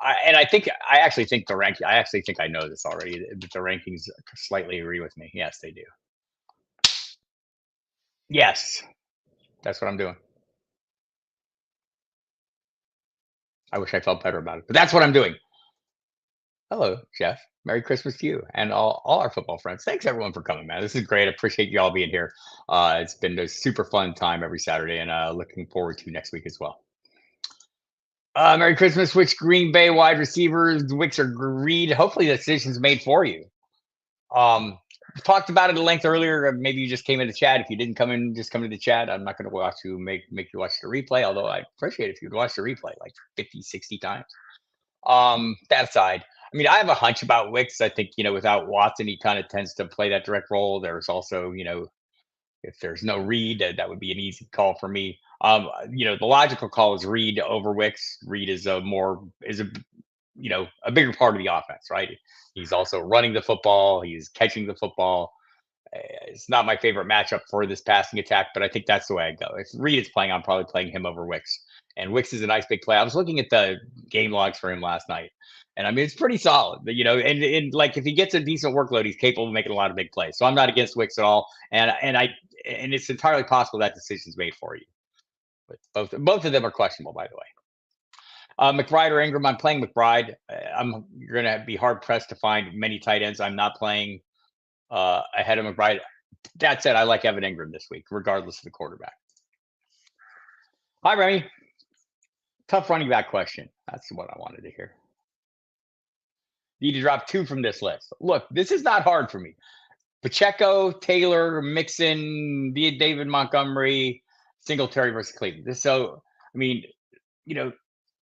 I actually think the rank. I actually think I know this already. But the rankings slightly agree with me. Yes, they do. Yes, that's what I'm doing. I wish I felt better about it, but that's what I'm doing. Hello, Jeff. Merry Christmas to you and all our football friends. Thanks everyone for coming, man. This is great. I appreciate you all being here. It's been a super fun time every Saturday, and looking forward to next week as well. Merry Christmas. Which Green Bay wide receivers, Wicks or Reed? Hopefully the decision's made for you. Talked about it at length earlier. Maybe you just came in the chat. If you didn't come in, just come to the chat. I'm not going to watch you make you watch the replay, although I appreciate if you'd watch the replay like 50, 60 times. That aside, I mean, I have a hunch about Wicks. I think, without Watson, he kind of tends to play that direct role. There's also, if there's no Reed, that would be an easy call for me. The logical call is Reed over Wicks. Reed is a bigger part of the offense, right? He's also running the football. He's catching the football. It's not my favorite matchup for this passing attack, but I think that's the way I go. If Reed is playing, I'm probably playing him over Wicks. And Wicks is a nice big play. I was looking at the game logs for him last night, and I mean it's pretty solid. And like if he gets a decent workload, he's capable of making a lot of big plays. So I'm not against Wicks at all. And it's entirely possible that decision's made for you. But both of them are questionable, by the way. McBride or Ingram? I'm playing McBride. You're going to be hard pressed to find many tight ends. I'm not playing ahead of McBride. That said, I like Evan Ingram this week, regardless of the quarterback. Hi, Remy. Tough running back question. That's what I wanted to hear. Need to drop 2 from this list. Look, this is not hard for me. Pacheco, Taylor, Mixon, David Montgomery, Singletary versus Cleveland. So, I mean,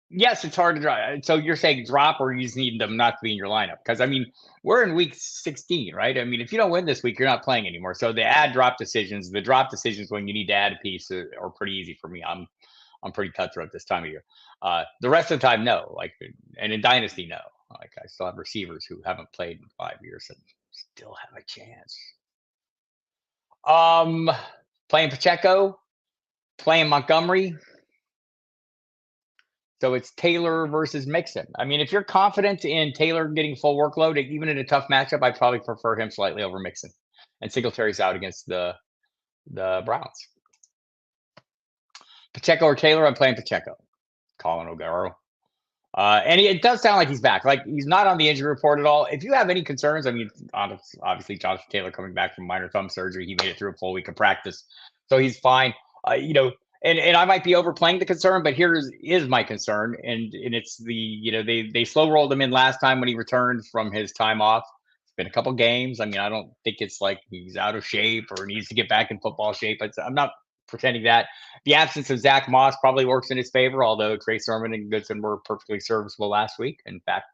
yes, it's hard to drop. So you're saying drop, or you just need them not to be in your lineup? Because, I mean, we're in week 16, right? I mean, if you don't win this week, you're not playing anymore. So the drop decisions when you need to add a piece are pretty easy for me. I'm pretty cutthroat this time of year. The rest of the time, no. And in Dynasty, no. I still have receivers who haven't played in 5 years and still have a chance. Playing Pacheco, playing Montgomery. So it's Taylor versus Mixon. I mean, if you're confident in Taylor getting full workload, even in a tough matchup, I'd probably prefer him slightly over Mixon. And Singletary's out against the Browns. Pacheco or Taylor? I'm playing Pacheco. Colin O'Gara. And it does sound like he's back. Like, he's not on the injury report at all. If you have any concerns, I mean, obviously Jonathan Taylor coming back from minor thumb surgery, he made it through a full week of practice, so he's fine. And I might be overplaying the concern, but here is my concern, and it's they slow rolled him in last time when he returned from his time off. It's been a couple games. I mean, I don't think it's like he's out of shape or needs to get back in football shape. I'm not pretending that. The absence of Zach Moss probably works in his favor, although Trey Sermon and Goodson were perfectly serviceable last week. In fact,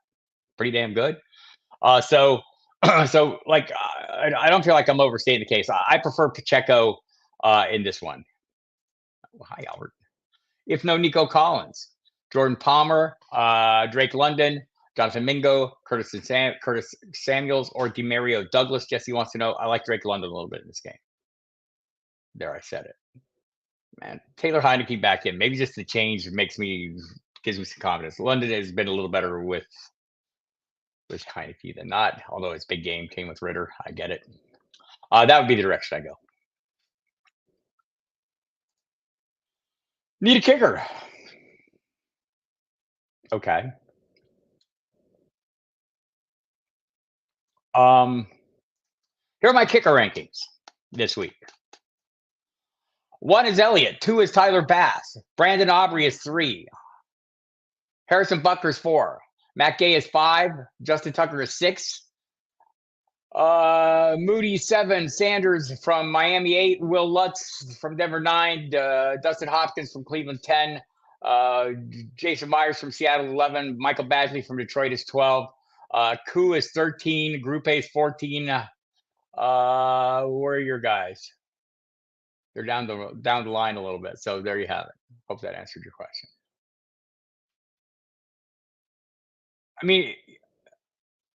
pretty damn good. So I don't feel like I'm overstating the case. I prefer Pacheco in this one. Hi, Albert. If no Nico Collins, Jordan Palmer, Drake London, Jonathan Mingo, Curtis Samuels, or Demario Douglas. Jesse wants to know. I like Drake London a little bit in this game. There, I said it. Man, Taylor Heineke back in. Maybe just the change gives me some confidence. London has been a little better with Heineke than not, although his big game came with Ritter. I get it. That would be the direction I go. Need a kicker. Okay. Here are my kicker rankings this week. 1 is Elliott. 2 is Tyler Bass. Brandon Aubrey is 3. Harrison Butker is 4. Matt Gay is 5. Justin Tucker is 6. Moody 7. Sanders from Miami 8. Will Lutz from Denver 9. Dustin Hopkins from Cleveland 10. Jason Myers from Seattle 11. Michael Badgley from Detroit is 12. Koo is 13. Group A is 14. Where are your guys? They're down the line a little bit. So there you have it. Hope that answered your question. I mean,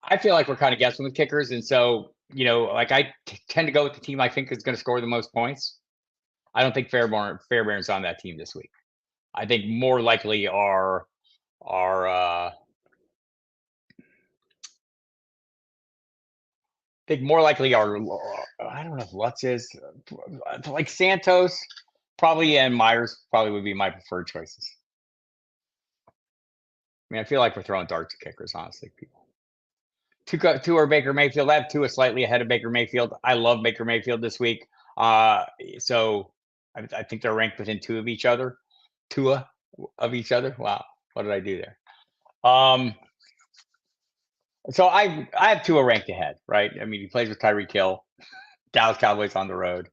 I feel like we're kind of guessing with kickers, and so like I tend to go with the team I think is going to score the most points. I don't think Fairbairn's on that team this week. I think more likely are I think more likely are I don't know if Lutz is like Santos probably and Myers probably would be my preferred choices. I mean, I feel like we're throwing darts at kickers, honestly, people. Two or Baker Mayfield. I have Tua slightly ahead of Baker Mayfield. I love Baker Mayfield this week. So I think they're ranked within two of each other. Tua of each other. Wow, what did I do there? So I have Tua ranked ahead, right? I mean, he plays with Tyreek Hill. Dallas Cowboys on the road.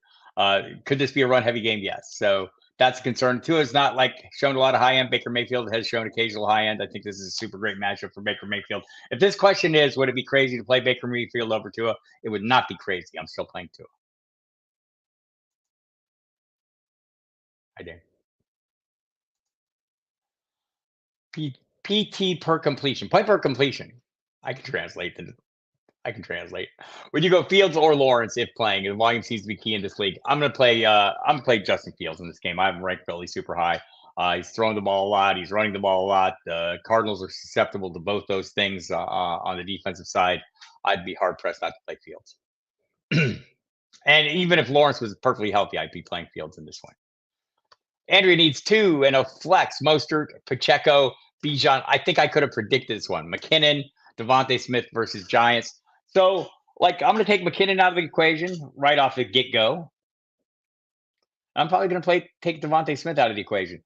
Could this be a run-heavy game? Yes. So that's a concern. Tua is not like shown a lot of high end. Baker Mayfield has shown occasional high end. I think this is a super great matchup for Baker Mayfield. If this question is, would it be crazy to play Baker Mayfield over Tua? It would not be crazy. I'm still playing Tua. I do. PT per completion. Point per completion. I can translate. Would you go Fields or Lawrence if playing? The volume seems to be key in this league. I'm gonna play Justin Fields in this game. I haven't ranked Philly super high. He's throwing the ball a lot. He's running the ball a lot. The Cardinals are susceptible to both those things on the defensive side. I'd be hard pressed not to play Fields. And even if Lawrence was perfectly healthy, I'd be playing Fields in this one. Andrea needs two and a flex. Mostert, Pacheco, Bijan. I think I could have predicted this one. McKinnon, Devontae Smith versus Giants. So, like, I'm going to take McKinnon out of the equation right off the get-go. I'm probably going to take Devontae Smith out of the equation.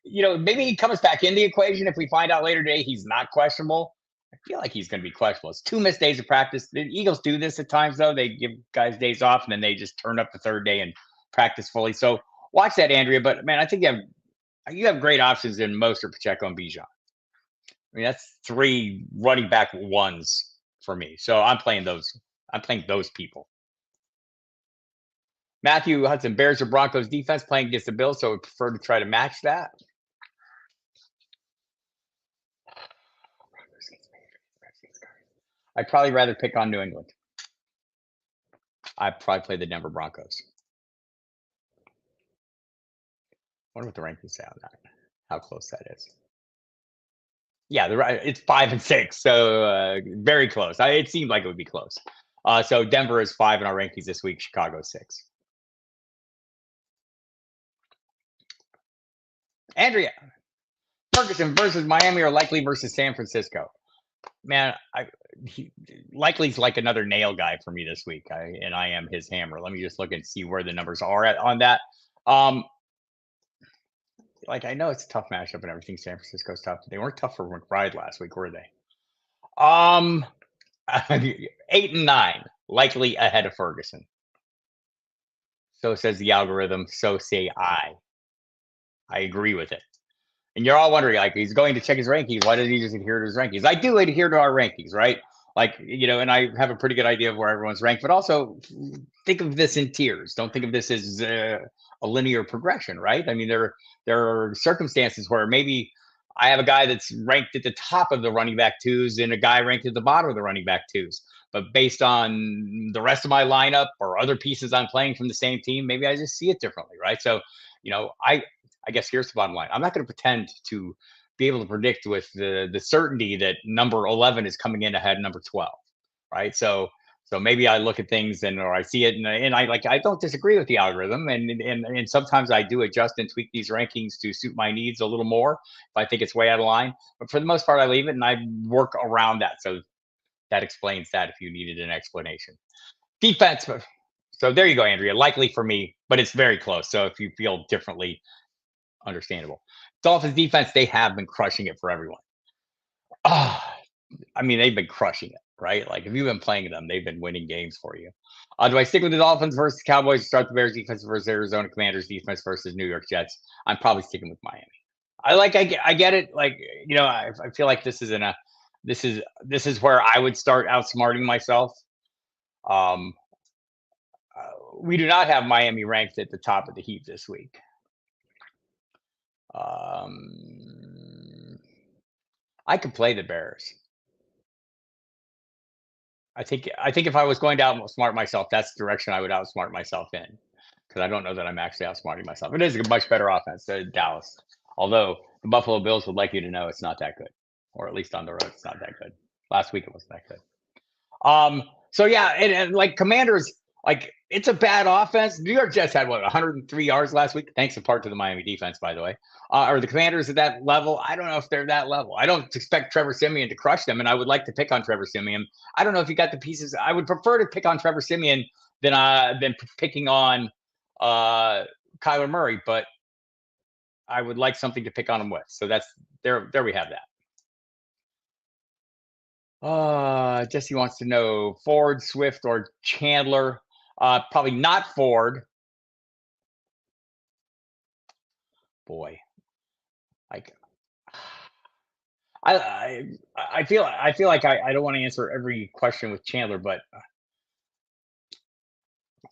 Maybe he comes back in the equation if we find out later today he's not questionable. I feel like he's going to be questionable. It's 2 missed days of practice. The Eagles do this at times, though. They give guys days off, and then they just turn up the third day and practice fully. So watch that, Andrea. But, man, I think you have great options in Mostert, Pacheco, and Bijan. I mean, that's 3 running back ones for me. So I'm playing those. I'm playing those people. Matthew Hudson, Bears or Broncos defense playing against the Bills, so we prefer to try to match that. I'd probably rather pick on New England. I'd probably play the Denver Broncos. I wonder what the rankings say on that. How close that is. Yeah, it's 5 and 6, so very close. It seemed like it would be close. So Denver is 5 in our rankings this week. Chicago 6. Andrea, Ferguson versus Miami or likely versus San Francisco. Man, likely's like another nail guy for me this week. I am his hammer. Let me just look and see where the numbers are on that. Like, I know it's a tough matchup and everything. San Francisco's tough. They weren't tough for McBride last week, were they? 8 and 9, likely ahead of Ferguson. So says the algorithm. So say I. I agree with it. And you're all wondering, like, he's going to check his rankings. Why doesn't he just adhere to his rankings? I do adhere to our rankings, right? Like, and I have a pretty good idea of where everyone's ranked, but also think of this in tiers. Don't think of this as a linear progression, right? I mean, there are circumstances where maybe I have a guy that's ranked at the top of the running back twos and a guy ranked at the bottom of the running back twos. But based on the rest of my lineup or other pieces I'm playing from the same team, maybe I just see it differently, right? So, I guess here's the bottom line. I'm not going to pretend to be able to predict with the certainty that number 11 is coming in ahead of number 12, right? So maybe I look at things or I see it and I don't disagree with the algorithm and sometimes I do adjust and tweak these rankings to suit my needs a little more if I think it's way out of line. But for the most part, I leave it and I work around that. So that explains that if you needed an explanation. Defense. So there you go, Andrea. Likely for me, but it's very close. So if you feel differently, understandable. Dolphins defense, they have been crushing it for everyone. I mean, they've been crushing it, right? Like, if you've been playing them, they've been winning games for you. Do I stick with the Dolphins versus Cowboys, start the Bears defense versus Arizona Commanders defense versus New York Jets? I'm probably sticking with Miami. I get it. Like, I feel like this is where I would start outsmarting myself. we do not have Miami ranked at the top of the heap this week. I could play the Bears. I think if I was going to outsmart myself, that's the direction I would outsmart myself in, because I don't know that I'm actually outsmarting myself. It is a much better offense than Dallas, although the Buffalo Bills would like you to know it's not that good, or at least on the road, it's not that good. Last week it wasn't that good. So yeah, and like Commanders, like it's a bad offense. New York Jets had 103 yards last week, thanks in part to the Miami defense, by the way. Are the Commanders at that level? I don't know if they're that level. I don't expect Trevor Siemian to crush them, and I would like to pick on Trevor Siemian. I don't know if you got the pieces. I would prefer to pick on Trevor Siemian than picking on Kyler Murray, but I would like something to pick on him with. So that's there. There we have that. Jesse wants to know Ford, Swift, or Chandler. Probably not Ford. Boy, like I feel like I don't want to answer every question with Chandler, but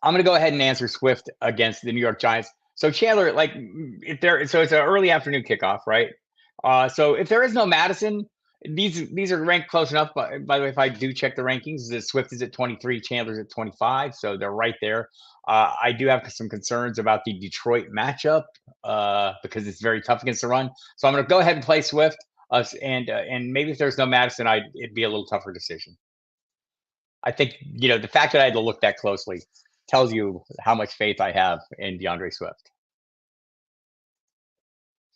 I'm going to go ahead and answer Swift against the New York Giants. So Chandler, like so it's an early afternoon kickoff, right? So if there is no Madison, these are ranked close enough. But by the way, if I do check the rankings, Swift is at 23, Chandler's at 25, so they're right there. I do have some concerns about the Detroit matchup because it's very tough against the run. So I'm going to go ahead and play Swift. And maybe if there's no Madison, it'd be a little tougher decision. I think the fact that I had to look that closely tells you how much faith I have in DeAndre Swift.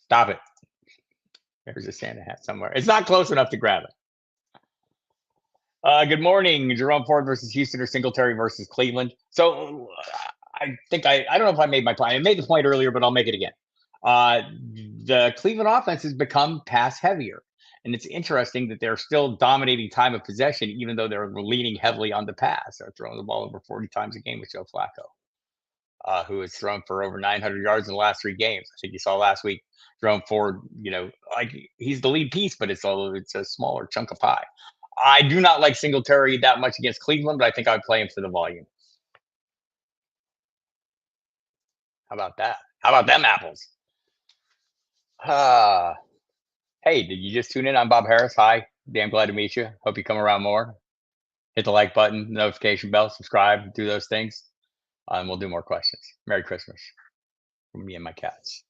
Stop it. There's a Santa hat somewhere. It's not close enough to grab it. Good morning. Jerome Ford versus Houston or Singletary versus Cleveland. So I think I don't know if I made my point. I made the point earlier, but I'll make it again. The Cleveland offense has become pass heavier. And it's interesting that they're still dominating time of possession, even though they're leaning heavily on the pass. They're throwing the ball over 40 times a game with Joe Flacco, who has thrown for over 900 yards in the last 3 games. I think you saw last week, Jerome Ford, like he's the lead piece, but it's a smaller chunk of pie. I do not like Singletary that much against Cleveland, but I think I'd play him for the volume. How about that? How about them apples? Hey, did you just tune in? I'm Bob Harris. Hi. Damn glad to meet you. Hope you come around more. Hit the like button, notification bell, subscribe, do those things. And we'll do more questions. Merry Christmas from me and my cats.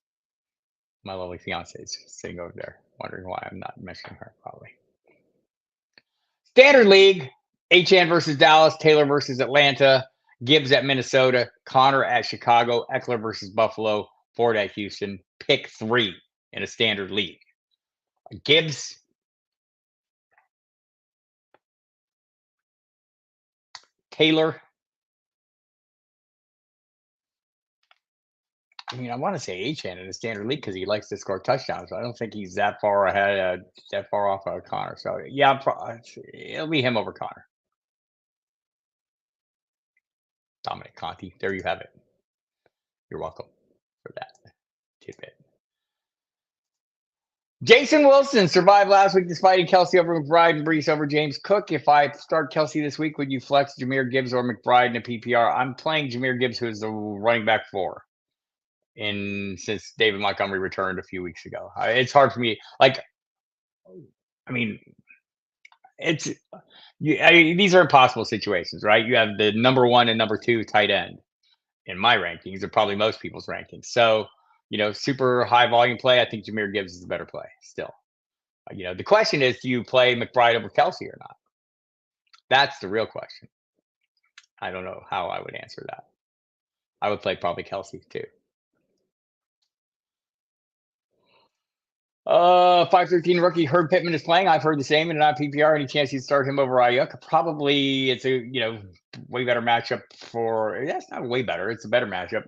My lovely fiance is sitting over there, wondering why I'm not mentioning her, probably. Standard League, HN versus Dallas, Taylor versus Atlanta, Gibbs at Minnesota, Connor at Chicago, Eckler versus Buffalo, Ford at Houston. Pick 3 in a Standard League. Gibbs, Taylor. I mean, I want to say HN in a Standard League because he likes to score touchdowns. So I don't think he's that far ahead, that far off of Connor. So yeah, it'll be him over Connor. Dominic Conti. There you have it. You're welcome for that tidbit. Jason Wilson survived last week despite Kelsey over McBride and Brees over James Cook. If I start Kelsey this week, would you flex Jahmyr Gibbs or McBride in a PPR? I'm playing Jahmyr Gibbs, who is the running back 4 since David Montgomery returned a few weeks ago. It's hard for me. These are impossible situations, right? You have the number 1 and number 2 tight end in my rankings, or probably most people's rankings. So, super high volume play. I think Jahmyr Gibbs is the better play still. The question is, do you play McBride over Kelsey or not? That's the real question. I don't know how I would answer that. I would play probably Kelsey too. 513 rookie Herb Pittman is playing. I've heard the same in an PPR. Any chance you'd start him over Ayuk? Probably. It's a way better matchup for. That's not way better. It's a better matchup.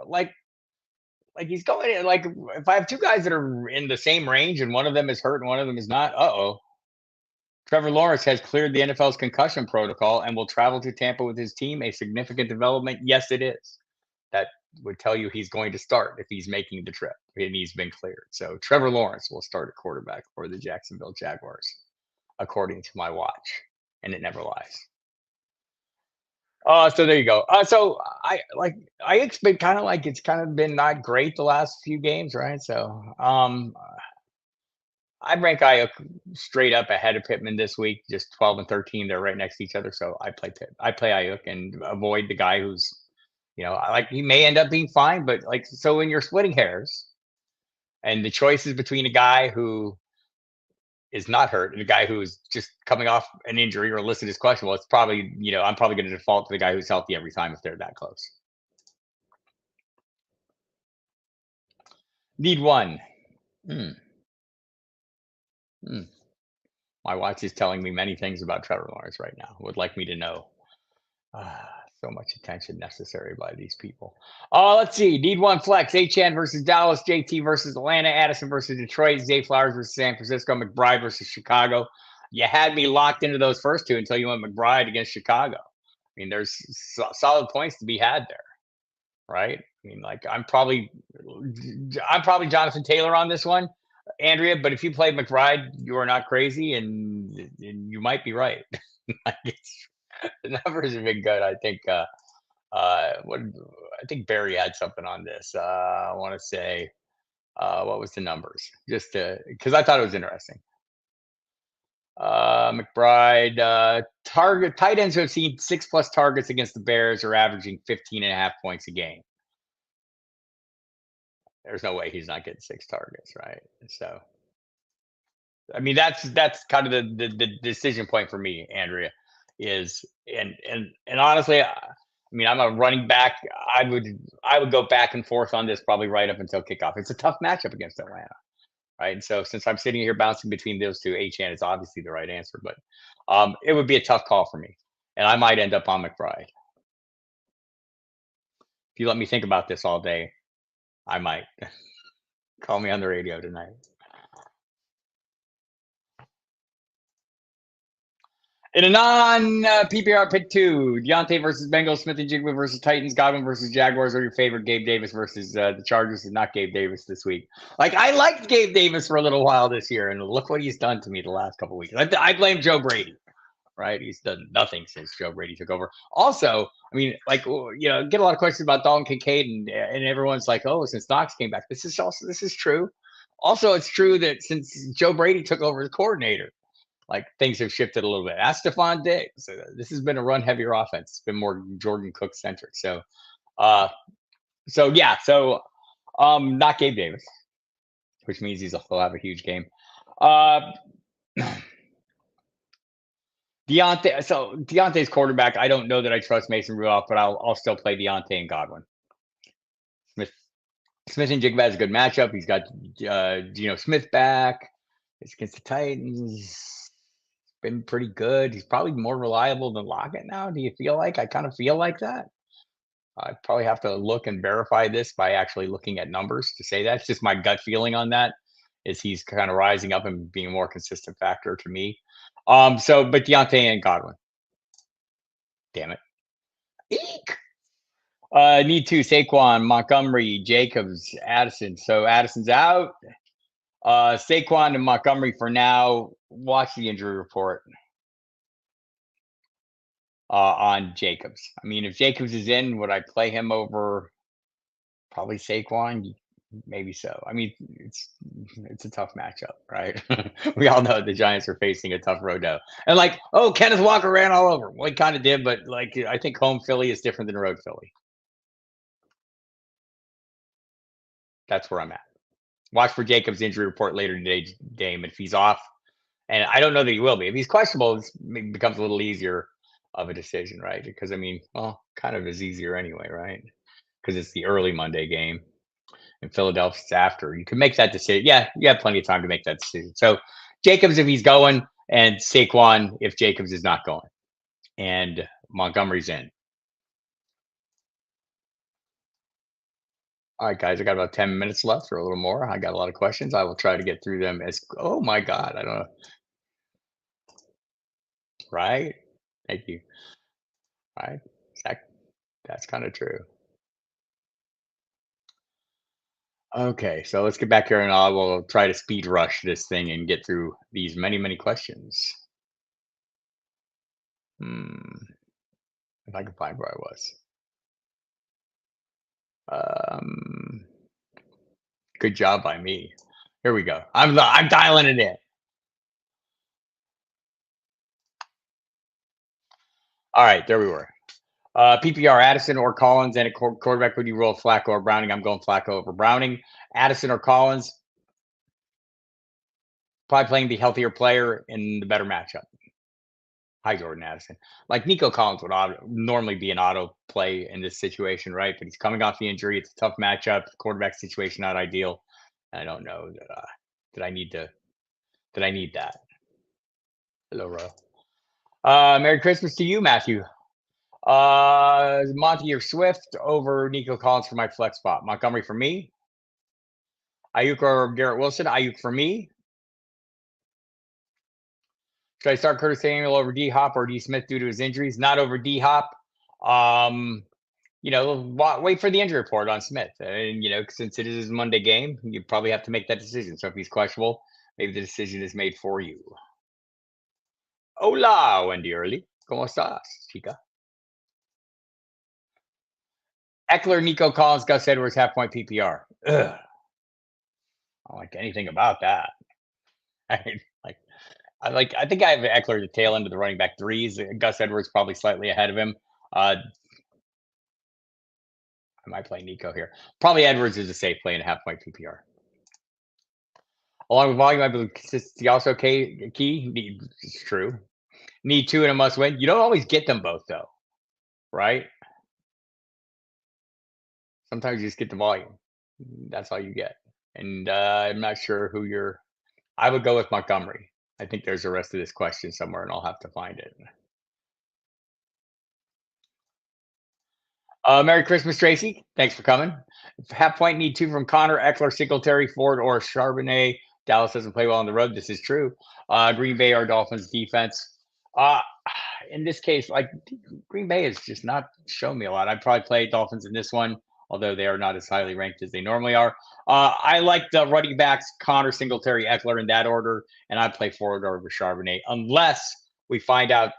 Like he's going like if I have 2 guys that are in the same range and one of them is hurt and one of them is not. Trevor Lawrence has cleared the NFL's concussion protocol and will travel to Tampa with his team. A significant development. Yes, it is. That would tell you he's going to start if he's making the trip and he's been cleared. So Trevor Lawrence will start at quarterback for the Jacksonville Jaguars, according to my watch, and it never lies. So there you go. So Ayuk's been kind of like it's kind of been not great the last few games, right? So I'd rank Ayuk straight up ahead of Pittman this week, just 12 and 13. They're right next to each other. So I play Ayuk and avoid the guy who's, I like he may end up being fine, but like so when you're splitting hairs and the choice is between a guy who is not hurt and a guy who's just coming off an injury or listed as questionable, it's probably, I'm probably going to default to the guy who's healthy every time if they're that close. Need one. Hmm. Hmm. My watch is telling me many things about Trevor Lawrence right now. Would like me to know. So much attention necessary by these people. Let's see. Need one flex. Achan versus Dallas. JT versus Atlanta. Addison versus Detroit. Zay Flowers versus San Francisco. McBride versus Chicago. You had me locked into those first two until you went McBride against Chicago. I mean, there's solid points to be had there, right? I mean, like I'm probably Jonathan Taylor on this one, Andrea. But if you play McBride, you are not crazy, and you might be right. Like, the numbers have been good. I think. What I think Barry had something on this. I want to say, what was the numbers? Just because I thought it was interesting. McBride, target tight ends who have seen 6+ targets against the Bears are averaging 15.5 points a game. There's no way he's not getting 6 targets, right? So, I mean, that's kind of the decision point for me, Andrea, is and honestly, I mean, I'm a running back. I would go back and forth on this probably right up until kickoff. It's a tough matchup against Atlanta, right? And so since I'm sitting here bouncing between those two, Achan is obviously the right answer, but it would be a tough call for me, and I might end up on McBride. If you let me think about this all day, I might. Call me on the radio tonight. In a non PPR pick two, Deontay versus Bengals, Smith and Jigba versus Titans, Godwin versus Jaguars, or your favorite Gabe Davis versus the Chargers, and not Gabe Davis this week. Like I liked Gabe Davis for a little while this year, and look what he's done to me the last couple of weeks. I blame Joe Brady, right? He's done nothing since Joe Brady took over. Also, I mean, like get a lot of questions about Dalton Kincaid, and everyone's like, oh, since Knox came back, this is true. Also, it's true that since Joe Brady took over as coordinator, like things have shifted a little bit. Ask Stephon Diggs. This has been a run heavier offense. It's been more Jordan Cook centric. Uh, yeah. Not Gabe Davis, which means he'll have a huge game. Deontay. So Deontay's quarterback. I don't know that I trust Mason Rudolph, but I'll still play Deontay and Godwin. Smith and Jigba has a good matchup. He's got Geno Smith back. It's against the Titans. Been pretty good. He's probably more reliable than Lockett now. Do you feel like? I kind of feel like that. I probably have to look and verify this by actually looking at numbers to say that. It's just my gut feeling on that is he's kind of rising up and being a more consistent factor to me. But Deontay and Godwin. Damn it. Eek. Need two. Saquon, Montgomery, Jacobs, Addison. So Addison's out. Saquon and Montgomery for now. Watch the injury report on Jacobs. I mean, if Jacobs is in, would I play him over probably Saquon? Maybe so. I mean, it's a tough matchup, right? We all know the Giants are facing a tough road though. And like, oh, Kenneth Walker ran all over. Well, he kind of did, but like, I think home Philly is different than road Philly. That's where I'm at. Watch for Jacobs' injury report later today's game. If he's off, and I don't know that he will be. If he's questionable, it becomes a little easier of a decision, right? Because I mean, well, kind of is easier anyway, right? Because it's the early Monday game, and Philadelphia's after. You can make that decision. Yeah, you have plenty of time to make that decision. So Jacobs, if he's going, and Saquon, if Jacobs is not going, and Montgomery's in. All right, guys, I got about 10 minutes left or a little more. I got a lot of questions. I will try to get through them as, oh my God, I don't know. Right? Thank you. Right? That's kind of true. Okay, so let's get back here and I will try to speed rush this thing and get through these many, many questions. Hmm. If I can find where I was. Um, Good job by me. Here we go. I'm dialing it in. All right, there we were. PPR, Addison or Collins, and a quarterback, would you roll Flacco or Browning? I'm going Flacco over Browning. Addison or Collins, probably playing the healthier player in the better matchup. Hi, Jordan Addison. Like Nico Collins would normally be an auto play in this situation, right? But he's coming off the injury. It's a tough matchup. Quarterback situation not ideal. I don't know that. Did I need to? Did I need that? Hello, Ro. Merry Christmas to you, Matthew. Monty or Swift over Nico Collins for my flex spot. Montgomery for me. Ayuk or Garrett Wilson. Ayuk for me. Should I start Curtis Samuel over D Hop or D Smith due to his injuries? Not over D Hop. Wait for the injury report on Smith. And, since it is his Monday game, you probably have to make that decision. So if he's questionable, maybe the decision is made for you. Hola, Wendy Early. ¿Cómo estás, chica? Eckler, Nico Collins, Gus Edwards, half point PPR. Ugh. I don't like anything about that. I think I have Eckler the tail end of the running back threes. Gus Edwards probably slightly ahead of him. I might play Nico here. Probably Edwards is a safe play in a half point PPR. Along with volume, I believe consistency also key. It's true. Need two and a must win. You don't always get them both though, right? Sometimes you just get the volume. That's all you get. And I'm not sure who you're. I would go with Montgomery. I think there's the rest of this question somewhere, and I'll have to find it. Merry Christmas, Tracy. Thanks for coming. Half point need two from Connor, Eckler, Singletary, Ford, or Charbonnet. Dallas doesn't play well on the road. This is true. Green Bay or Dolphins defense. In this case, like Green Bay has just not shown me a lot. I'd probably play Dolphins in this one, although they are not as highly ranked as they normally are. I like the running backs, Connor, Singletary, Eckler in that order, and I'd play Ford over Charbonnet unless we find out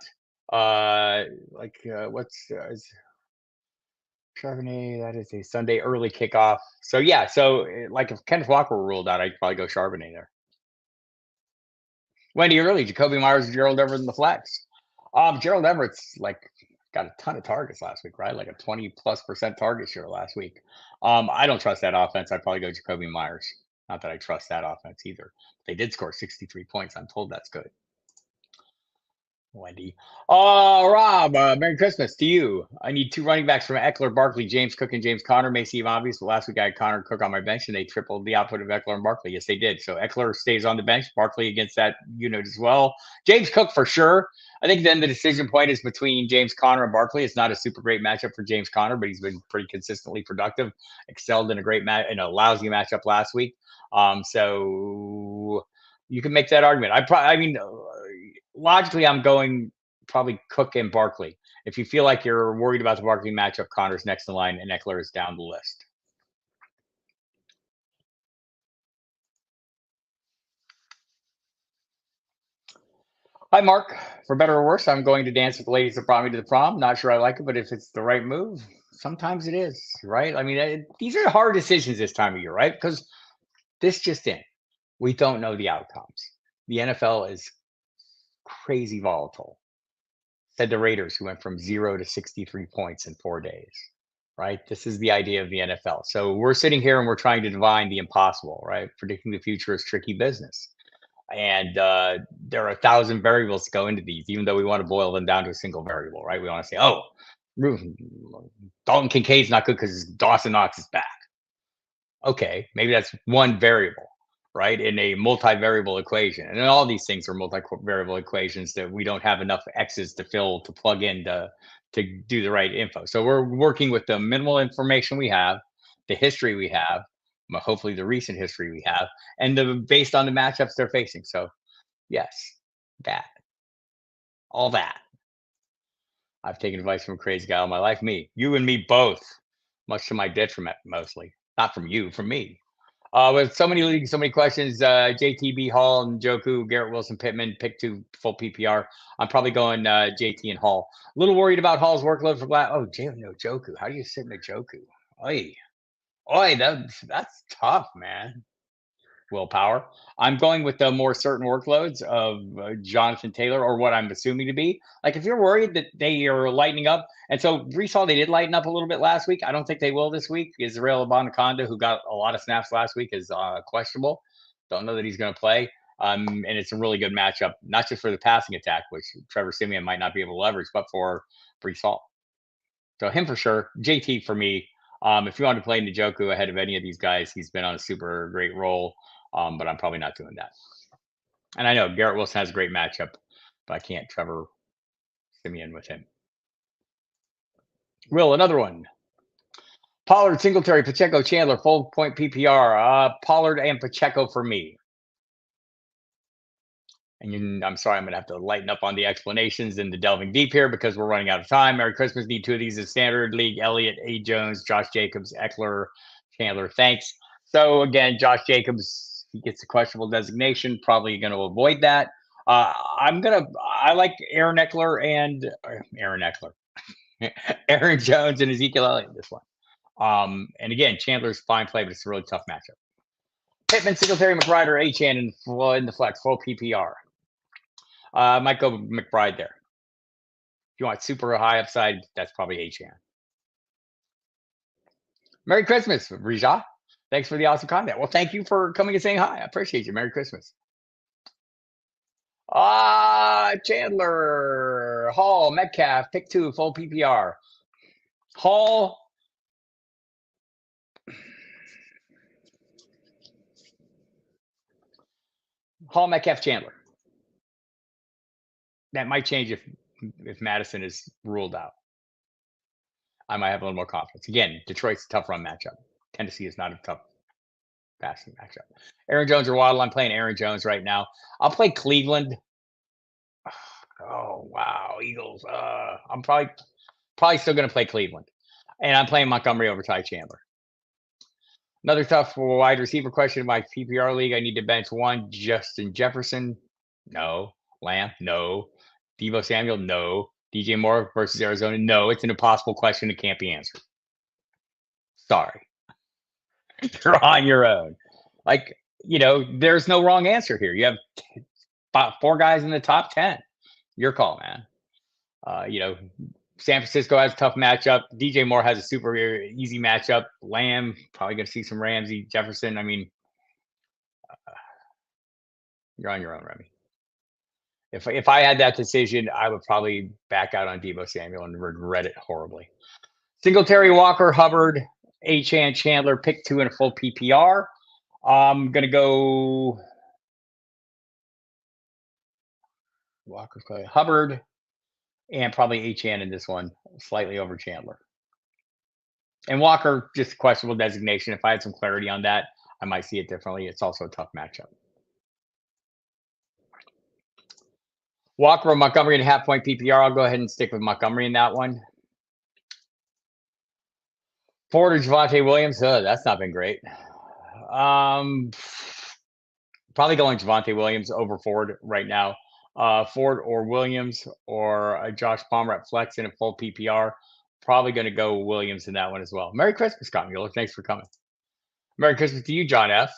Charbonnet, that is a Sunday early kickoff. So yeah, if Kenneth Walker were ruled out, I'd probably go Charbonnet there. Wendy Early, Jacoby Myers, Gerald Everett in the flex. Gerald Everett's got a ton of targets last week, right? Like a 20+% target share last week. I don't trust that offense. I'd probably go Jacoby Myers. Not that I trust that offense either. They did score 63 points. I'm told that's good. Wendy. Rob, Merry Christmas to you. I need two running backs from Eckler, Barkley, James Cook, and James Conner. May seem obvious, but last week I had Conner and Cook on my bench, and they tripled the output of Eckler and Barkley. Yes, they did. So Eckler stays on the bench, Barkley against that unit as well. James Cook for sure. I think then the decision point is between James Conner and Barkley. It's not a super great matchup for James Conner, but he's been pretty consistently productive. Excelled in a lousy matchup last week. So you can make that argument. Logically, I'm going probably Cook and Barkley. If you feel like you're worried about the Barkley matchup, Connor's next in line and Eckler is down the list. Hi, Mark. For better or worse, I'm going to dance with the ladies that brought me to the prom. Not sure I like it, but if it's the right move, sometimes it is, right? I mean, these are hard decisions this time of year, right? Because this just in. We don't know the outcomes. The NFL is crazy volatile. Said the Raiders, who went from 0 to 63 points in 4 days, right? This is the idea of the NFL. So we're sitting here and we're trying to divine the impossible, right? Predicting the future is tricky business. And there are 1,000 variables to go into these, even though we want to boil them down to a single variable, right? We want to say, oh, Dalton Kincaid's not good because Dawson Knox is back. Okay, maybe that's one variable, right, in a multivariable equation. And all these things are multivariable equations that we don't have enough X's to plug in to do the right info. So we're working with the minimal information we have, the history we have, hopefully the recent history we have, and based on the matchups they're facing. So yes, all that. I've taken advice from a crazy guy all my life. You and me both, much to my detriment, mostly. Not from you, from me. With so many leagues, so many questions, JTB, Hall, and Joku, Garrett Wilson, Pittman, pick 2 full PPR. I'm probably going JT and Hall. A little worried about Hall's workload for Black. Oh, no, Joku. How do you sit in a Joku? Oi, that's tough, man. Willpower. I'm going with the more certain workloads of Jonathan Taylor, or what I'm assuming to be. Like, if you're worried that they are lightening up, and so Brees Hall, they did lighten up a little bit last week. I don't think they will this week. Israel Abanikanda, who got a lot of snaps last week, is questionable. Don't know that he's going to play. And it's a really good matchup, not just for the passing attack, which Trevor Siemian might not be able to leverage, but for Brees Hall. So him for sure. JT for me. If you want to play Njoku ahead of any of these guys, he's been on a super great roll. But I'm probably not doing that. And I know Garrett Wilson has a great matchup, but I can't Trevor Siemian with him. Will, another one. Pollard, Singletary, Pacheco, Chandler, full point PPR. Pollard and Pacheco for me. And I'm sorry, I'm going to have to lighten up on the explanations and the delving deep here because we're running out of time. Merry Christmas. Need 2 of these in standard league. Elliott, A. Jones, Josh Jacobs, Eckler, Chandler. Thanks. So again, Josh Jacobs, he gets a questionable designation. Probably going to avoid that. I like Aaron Eckler and Aaron Jones and Ezekiel Elliott in this one. And again, Chandler's fine play, but it's a really tough matchup. Pittman, Singletary, McBride, Achane in the flex, full PPR. Might go McBride there. If you want super high upside, that's probably Achane. Merry Christmas, Rija. Thanks for the awesome content. Well, thank you for coming and saying hi. I appreciate you. Merry Christmas. Chandler, Hall, Metcalf, pick 2, full PPR. Hall. Hall, Metcalf, Chandler. That might change if Madison is ruled out. I might have a little more confidence. Again, Detroit's a tough run matchup. Tennessee is not a tough passing matchup. Aaron Jones or Waddle. I'm playing Aaron Jones right now. I'll play Cleveland. Oh wow, Eagles. I'm probably still going to play Cleveland, and I'm playing Montgomery over Ty Chandler. Another tough wide receiver question in my PPR league. I need to bench 1. Justin Jefferson. No. Lamb. No. Deebo Samuel. No. DJ Moore versus Arizona. No. It's an impossible question. It can't be answered. Sorry. You're on your own. Like, there's no wrong answer here. You have 4 guys in the top 10. Your call, man. San Francisco has a tough matchup. DJ Moore has a super easy matchup. Lamb, probably going to see some Ramsey. Jefferson, I mean, you're on your own, Remy. If I had that decision, I would probably back out on Deebo Samuel and regret it horribly. Singletary, Walker, Hubbard, Achane, Chandler, pick 2 in a full PPR. I'm going to go Walker, Hubbard, and probably Achane in this one, slightly over Chandler. And Walker, just questionable designation. If I had some clarity on that, I might see it differently. It's also a tough matchup. Walker or Montgomery in a half-point PPR. I'll go ahead and stick with Montgomery in that one. Ford or Javonte Williams. That's not been great. Probably going Javonte Williams over Ford right now. Ford or Williams or Josh Palmer at flex in a full PPR. Probably going to go Williams in that one as well. Merry Christmas, Scott Mueller. Thanks for coming. Merry Christmas to you, John F.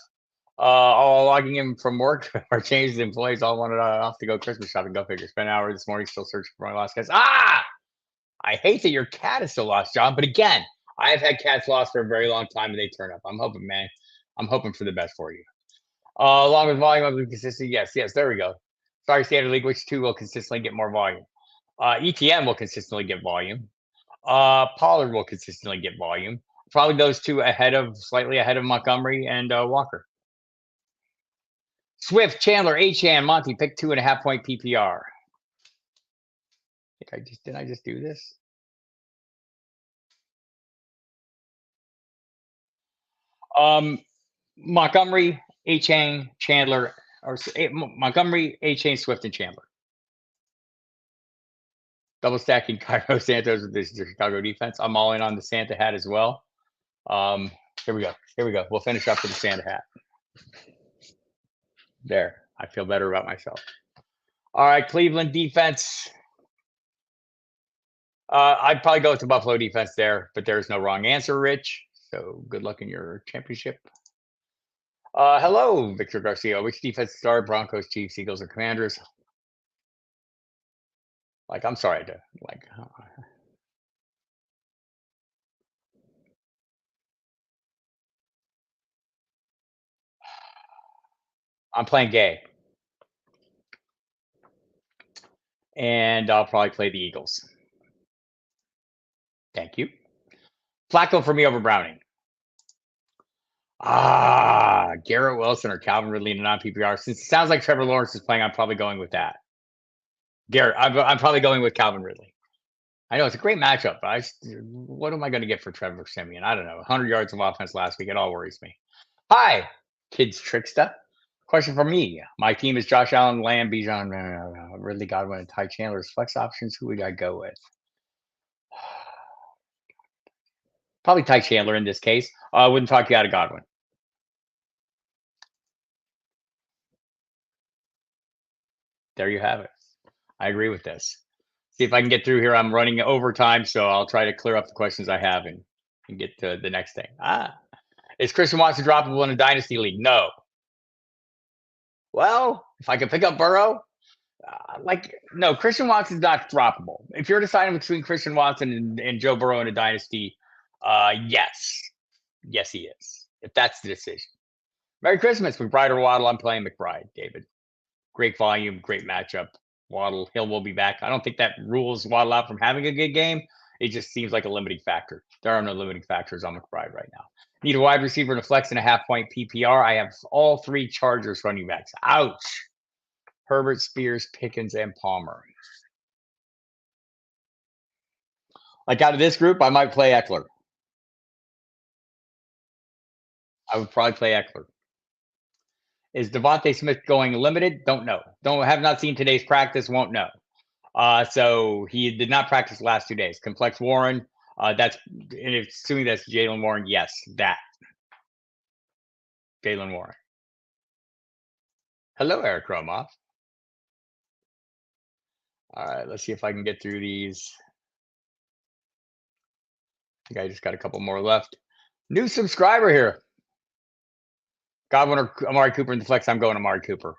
All logging in from work. Our changes employees all wanted off to go Christmas shopping. Go figure. Spent an hour this morning still searching for my lost cats. I hate that your cat is still lost, John. But again, I have had cats lost for a very long time, and they turn up. I'm hoping, man. I'm hoping for the best for you. Along with volume of consistency. Yes, there we go. Sorry, Standard League. Which 2 will consistently get more volume? ETN will consistently get volume. Pollard will consistently get volume. Probably those 2 slightly ahead of Montgomery and Walker. Swift, Chandler, Achane, Monty, pick 2 in a half-point PPR. Did I just do this? Montgomery, Achane, Chandler, or Montgomery, Achane, Swift, and Chandler. Double stacking Cairo Santos with the Chicago defense. I'm all in on the Santa hat as well. Here we go. Here we go. We'll finish up with the Santa hat. There. I feel better about myself. All right, Cleveland defense. I'd probably go with the Buffalo defense there, but there's no wrong answer, Rich. So good luck in your championship. Hello, Victor Garcia. Which defense started? Broncos, Chiefs, Eagles, or Commanders? Like, I'm sorry to like. I'm playing gay, and I'll probably play the Eagles. Thank you. Flacco for me over Browning. Garrett Wilson or Calvin Ridley in a non-PPR. Since it sounds like Trevor Lawrence is playing, I'm probably going with that. Garrett, I'm probably going with Calvin Ridley. I know it's a great matchup, but what am I going to get for Trevor Siemian? I don't know. 100 yards of offense last week. It all worries me. Hi, kids trickster. Question for me. My team is Josh Allen, Lamb, Bijan, Ridley, Godwin, and Ty Chandler's flex options. Who would I go with? Probably Ty Chandler in this case. I wouldn't talk you out of Godwin. There you have it. I agree with this. See if I can get through here. I'm running overtime, so I'll try to clear up the questions I have and get to the next thing. Is Christian Watson droppable in a dynasty league? No. Well, if I can pick up Burrow, no, Christian Watson's not droppable. If you're deciding between Christian Watson and Joe Burrow in a dynasty, yes. Yes, he is. If that's the decision. Merry Christmas, McBride or Waddle. I'm playing McBride, David. Great volume, great matchup. Waddle, Hill will be back. I don't think that rules Waddle out from having a good game. It just seems like a limiting factor. There are no limiting factors on McBride right now. Need a wide receiver and a flex and a half-point PPR. I have all three Chargers running backs. Ouch. Herbert, Spears, Pickens, and Palmer. Like out of this group, I might play Eckler. I would probably play Eckler. Is Devontae Smith going limited? Don't know. Have not seen today's practice. Won't know. So he did not practice the last 2 days. Complex Warren. That's assuming that's Jalen Warren. Yes, that. Jalen Warren. Hello, Eric Romoff. All right, let's see if I can get through these. I think I just got a couple more left. New subscriber here. Godwin or Amari Cooper in the flex. I'm going Amari Cooper.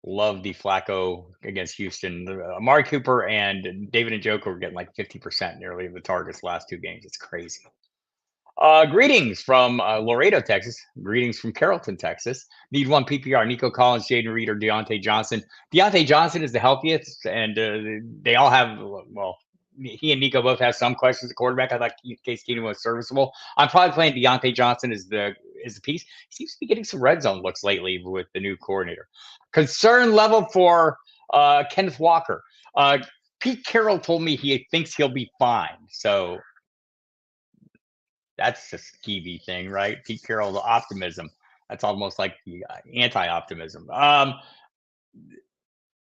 Love the Flacco against Houston. Amari Cooper and David Njoku were getting like 50% nearly of the targets last 2 games. It's crazy. Greetings from Laredo, Texas. Greetings from Carrollton, Texas. Need one PPR. Nico Collins, Jaden Reed, or Deontay Johnson. Deontay Johnson is the healthiest, and they all have, well, he and Nico both have some questions at quarterback. I thought Case Keenum was serviceable. I'm probably playing Deontay Johnson as the piece. He seems to be getting some red zone looks lately with the new coordinator. Concern level for Kenneth Walker. Pete Carroll told me he thinks he'll be fine. So that's a skeevy thing, right? Pete Carroll's optimism. That's almost like the anti-optimism. I'm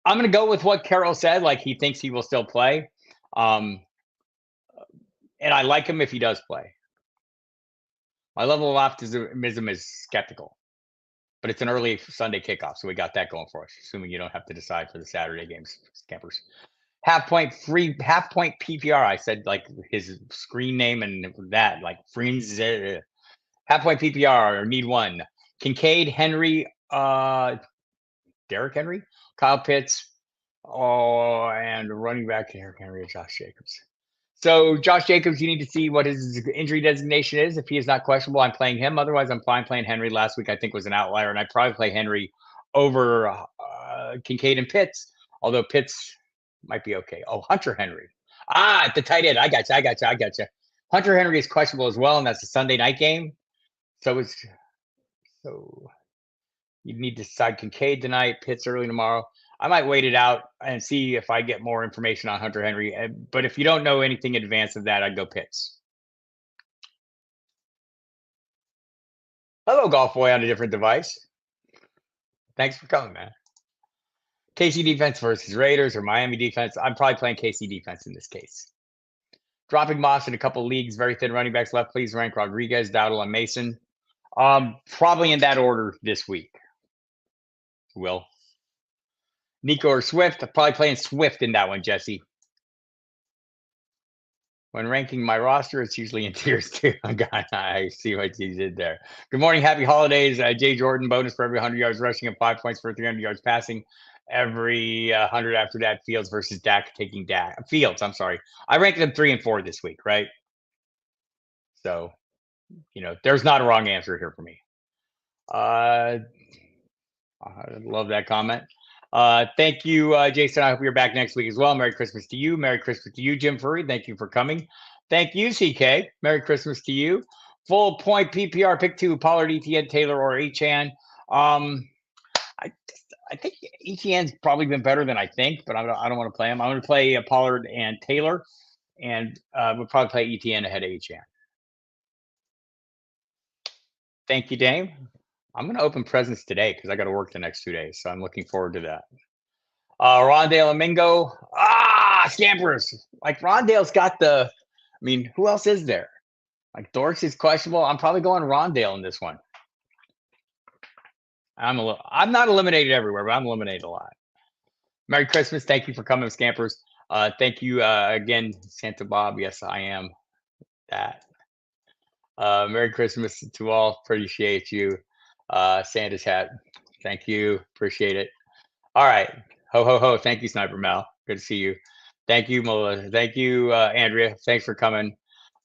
going to go with what Carroll said. Like he thinks he will still play. And I like him if he does play. My level of optimism is skeptical, but it's an early Sunday kickoff, so we got that going for us. Assuming you don't have to decide for the Saturday games, campers. Half point PPR. I said like his screen name and that like friends. Half point PPR or need one. Kincaid, Henry, Derrick Henry, Kyle Pitts, and running back Derrick Henry and Josh Jacobs. So Josh Jacobs, you need to see what his injury designation is. If he is not questionable, I'm playing him. Otherwise, I'm fine playing Henry. Last week, I think, was an outlier, and I'd probably play Henry over Kincaid and Pitts, although Pitts might be okay. Oh, Hunter Henry. The tight end. I got you. Hunter Henry is questionable as well, and that's a Sunday night game. So you need to decide Kincaid tonight, Pitts early tomorrow. I might wait it out and see if I get more information on Hunter Henry. But if you don't know anything in advance of that, I'd go Pitts. Hello, Golf Boy on a different device. Thanks for coming, man. KC defense versus Raiders or Miami defense. I'm probably playing KC defense in this case. Dropping Moss in a couple leagues. Very thin running backs left. Please rank Rodriguez, Dowdle, and Mason. Probably in that order this week. Will. Nico or Swift? I'm probably playing Swift in that one, Jesse. When ranking my roster, it's usually in tiers too. I see what you did there. Good morning, happy holidays. Jay Jordan, bonus for every 100 yards rushing and 5 points for 300 yards passing. Every 100 after that, Fields versus Dak, taking Dak. Fields, I'm sorry. I ranked them 3 and 4 this week, right? So, there's not a wrong answer here for me. I love that comment. Thank you, Jason. I hope you're back next week as well. Merry Christmas to you. Merry Christmas to you, Jim Furry. Thank you for coming. Thank you, CK. Merry Christmas to you. Full point PPR pick 2, Pollard, Etienne, Taylor, or Achane. I think Etienne's probably been better than I think, but I don't want to play him. I'm going to play Pollard and Taylor, and we'll probably play Etienne ahead of Achane. Thank you, Dame. I'm going to open presents today because I got to work the next 2 days, so I'm looking forward to that. Rondale and Mingo. Scampers. Like Rondale's got who else is there? Like Dorks is questionable. I'm probably going Rondale in this one. I'm not eliminated everywhere, but I'm eliminated a lot. Merry Christmas. Thank you for coming, Scampers. Thank you again, Santa Bob. Yes, I am that. Merry Christmas to all. Appreciate you. Santa's hat. Thank you. Appreciate it. All right. Ho, ho, ho. Thank you, Sniper Mal. Good to see you. Thank you, Melissa. Thank you, Andrea. Thanks for coming.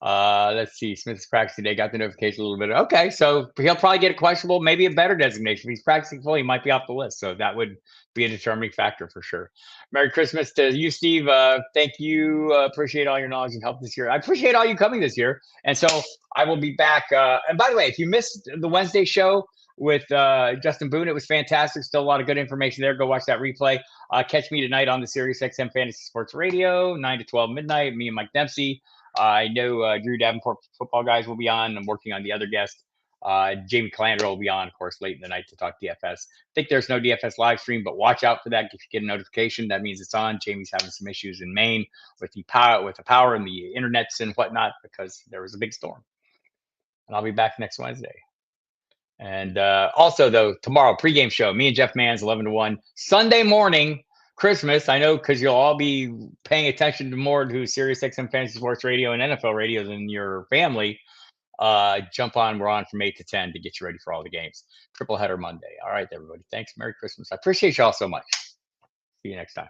Let's see. Smith's practicing today. Got the notification a little bit. Okay, so he'll probably get a questionable, maybe a better designation. If he's practicing fully, he might be off the list. So that would be a determining factor for sure. Merry Christmas to you, Steve. Thank you. Appreciate all your knowledge and help this year. I appreciate all you coming this year. And so I will be back. And by the way, if you missed the Wednesday show with Justin Boone, it was fantastic. Still a lot of good information there. Go watch that replay. Catch me tonight on the Sirius XM Fantasy Sports Radio, 9 to 12 midnight. Me and Mike Dempsey. I know Drew Davenport Football Guys will be on. I'm working on the other guest. Jamie Calandra will be on, of course, late in the night to talk DFS. I think there's no DFS live stream, but watch out for that. If you get a notification, that means it's on. Jamie's having some issues in Maine with the power and the internets and whatnot because there was a big storm. And I'll be back next Wednesday. And also, though, tomorrow, pregame show, me and Jeff Mans, 11 to 1. Sunday morning, Christmas, I know because you'll all be paying attention to more to Sirius XM Fantasy Sports Radio and NFL Radio than your family. Jump on. We're on from 8 to 10 to get you ready for all the games. Triple header Monday. All right, everybody. Thanks. Merry Christmas. I appreciate y'all so much. See you next time.